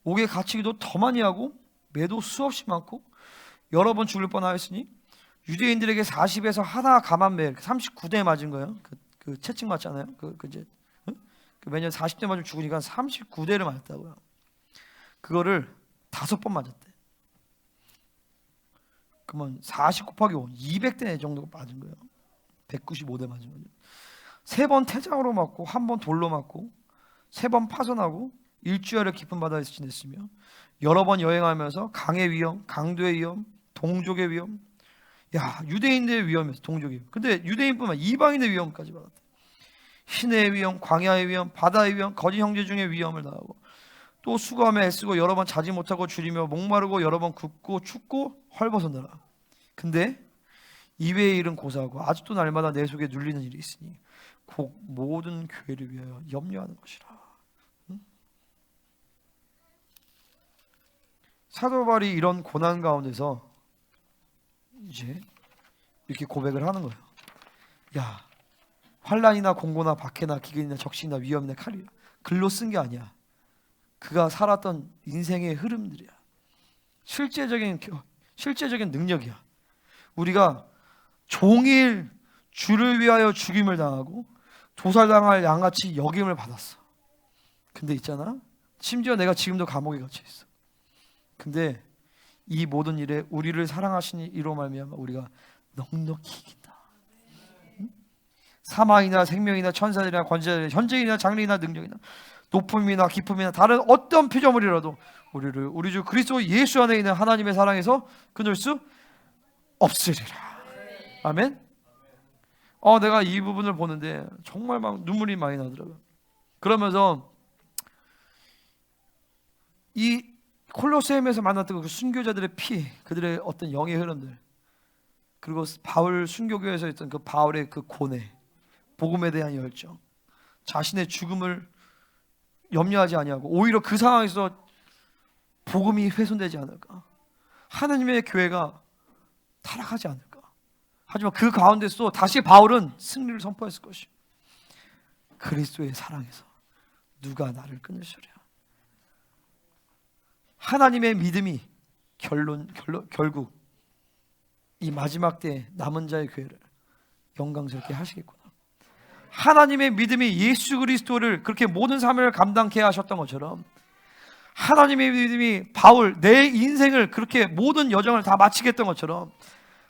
옥에 갇히기도 더 많이 하고 매도 수없이 많고 여러 번 죽을 뻔하였으니 유대인들에게 40에서 하나 감한매 39대 맞은 거예요. 그 채찍 맞잖아요. 이제 매년 40대 맞으면 죽으니까 39대를 맞았다고요. 그거를 5번 맞았대. 그러면 40 곱하기 5 200대 정도 맞은 거예요. 195대 맞은 거죠. 3번 태장으로 맞고 1번 돌로 맞고 3번 파손하고 일주일을 깊은 바다에 지냈으며 여러 번 여행하면서 강의 위험, 강도의 위험, 동족의 위험, 유대인들의 위험에서 동족의 위험. 근데 유대인뿐만 이방인의 위험까지 받았다. 시내의 위험, 광야의 위험, 바다의 위험, 거짓 형제 중에 위험을 당하고 또 수고하며 애쓰고 여러 번 자지 못하고 줄이며 목마르고 여러 번 굽고 춥고 헐벗어느라. 근데 이외의 일은 고사하고 아직도 날마다 내 속에 눌리는 일이 있으니 곧 모든 교회를 위하여 염려하는 것이라. 사도 바울이 이런 고난 가운데서 이제 이렇게 고백을 하는 거예요. 야, 환난이나 공고나 박해나 기근이나 적신이나 위험이나 칼이야 글로 쓴 게 아니야. 그가 살았던 인생의 흐름들이야. 실제적인 능력이야. 우리가 종일 주를 위하여 죽임을 당하고 도살당할 양같이 여김을 받았어. 근데 있잖아, 심지어 내가 지금도 감옥에 갇혀 있어. 근데 이 모든 일에 우리를 사랑하시니 이로 말미암아 우리가 넉넉히 이긴다. 응? 사망이나 생명이나 천사들이나 권세자들이나 현재이나 장래이나 능력이나 높음이나 깊음이나 다른 어떤 피조물이라도 우리를 우리 주 그리스도 예수 안에 있는 하나님의 사랑에서 끊을 수 없으리라. 아멘. 내가 이 부분을 보는데 정말 막 눈물이 많이 나더라고요. 그러면서 이 콜로세임에서 만났던 그 순교자들의 피, 그들의 어떤 영의 흐름들, 그리고 바울 순교교에서 있던 그 바울의 그 고뇌, 복음에 대한 열정, 자신의 죽음을 염려하지 아니하고 오히려 그 상황에서 복음이 훼손되지 않을까, 하나님의 교회가 타락하지 않을까. 하지만 그 가운데서도 다시 바울은 승리를 선포했을 것이. 그리스도의 사랑에서 누가 나를 끊으시랴. 하나님의 믿음이 결국 이 마지막 때 남은 자의 교회를 영광스럽게 하시겠구나. 하나님의 믿음이 예수 그리스도를 그렇게 모든 사명을 감당케 하셨던 것처럼 하나님의 믿음이 바울 내 인생을 그렇게 모든 여정을 다 마치겠던 것처럼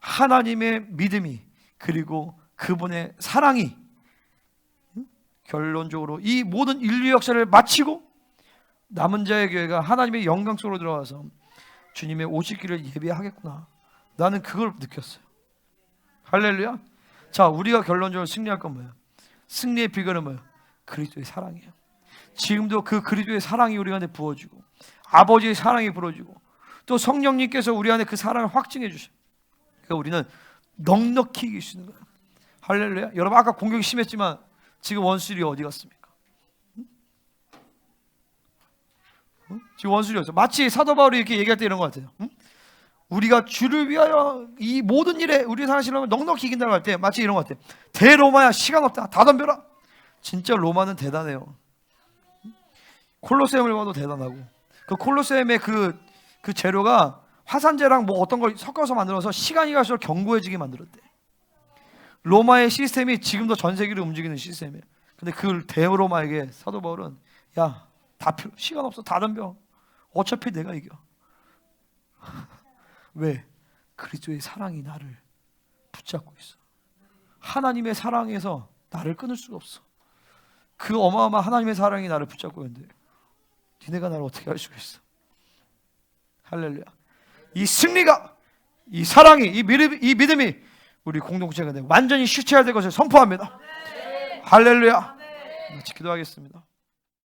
하나님의 믿음이 그리고 그분의 사랑이 결론적으로 이 모든 인류 역사를 마치고 남은 자의 교회가 하나님의 영광 속으로 들어가서 주님의 오시기를 예배하겠구나. 나는 그걸 느꼈어요. 할렐루야. 자, 우리가 결론적으로 승리할 건 뭐예요? 승리의 비결은 뭐예요? 그리스도의 사랑이에요. 지금도 그 그리스도의 사랑이 우리 안에 부어지고 아버지의 사랑이 부어지고 또 성령님께서 우리 안에 그 사랑을 확증해 주셔요. 그러니까 우리는 넉넉히 이길 수 있는 거예요. 할렐루야. 여러분, 아까 공격이 심했지만 지금 원수들이 어디 갔습니까? 지금 원수들이 없어요. 마치 사도 바울이 이렇게 얘기할 때 이런 것 같아요. 우리가 주를 위하여 이 모든 일에 우리 사랑하시려면 넉넉히 이긴다고 할 때 마치 이런 것 같아요. 대로마야, 시간 없다, 다 덤벼라. 진짜 로마는 대단해요. 콜로세움을 봐도 대단하고, 그 콜로세움의 그 재료가 화산재랑 뭐 어떤 걸 섞어서 만들어서 시간이 갈수록 견고해지게 만들었대. 로마의 시스템이 지금도 전 세계를 움직이는 시스템이에요. 근데 그 대로마에게 사도 바울은 야, 시간 없어, 다 덤벼. 어차피 내가 이겨. 왜? 그리스도의 사랑이 나를 붙잡고 있어. 하나님의 사랑에서 나를 끊을 수가 없어. 그 어마어마한 하나님의 사랑이 나를 붙잡고 있는데 니네가 나를 어떻게 할 수가 있어. 할렐루야. 이 승리가, 이 사랑이, 이 믿음이 우리 공동체가 되고 완전히 실체화될 것을 선포합니다. 할렐루야. 같이 기도하겠습니다.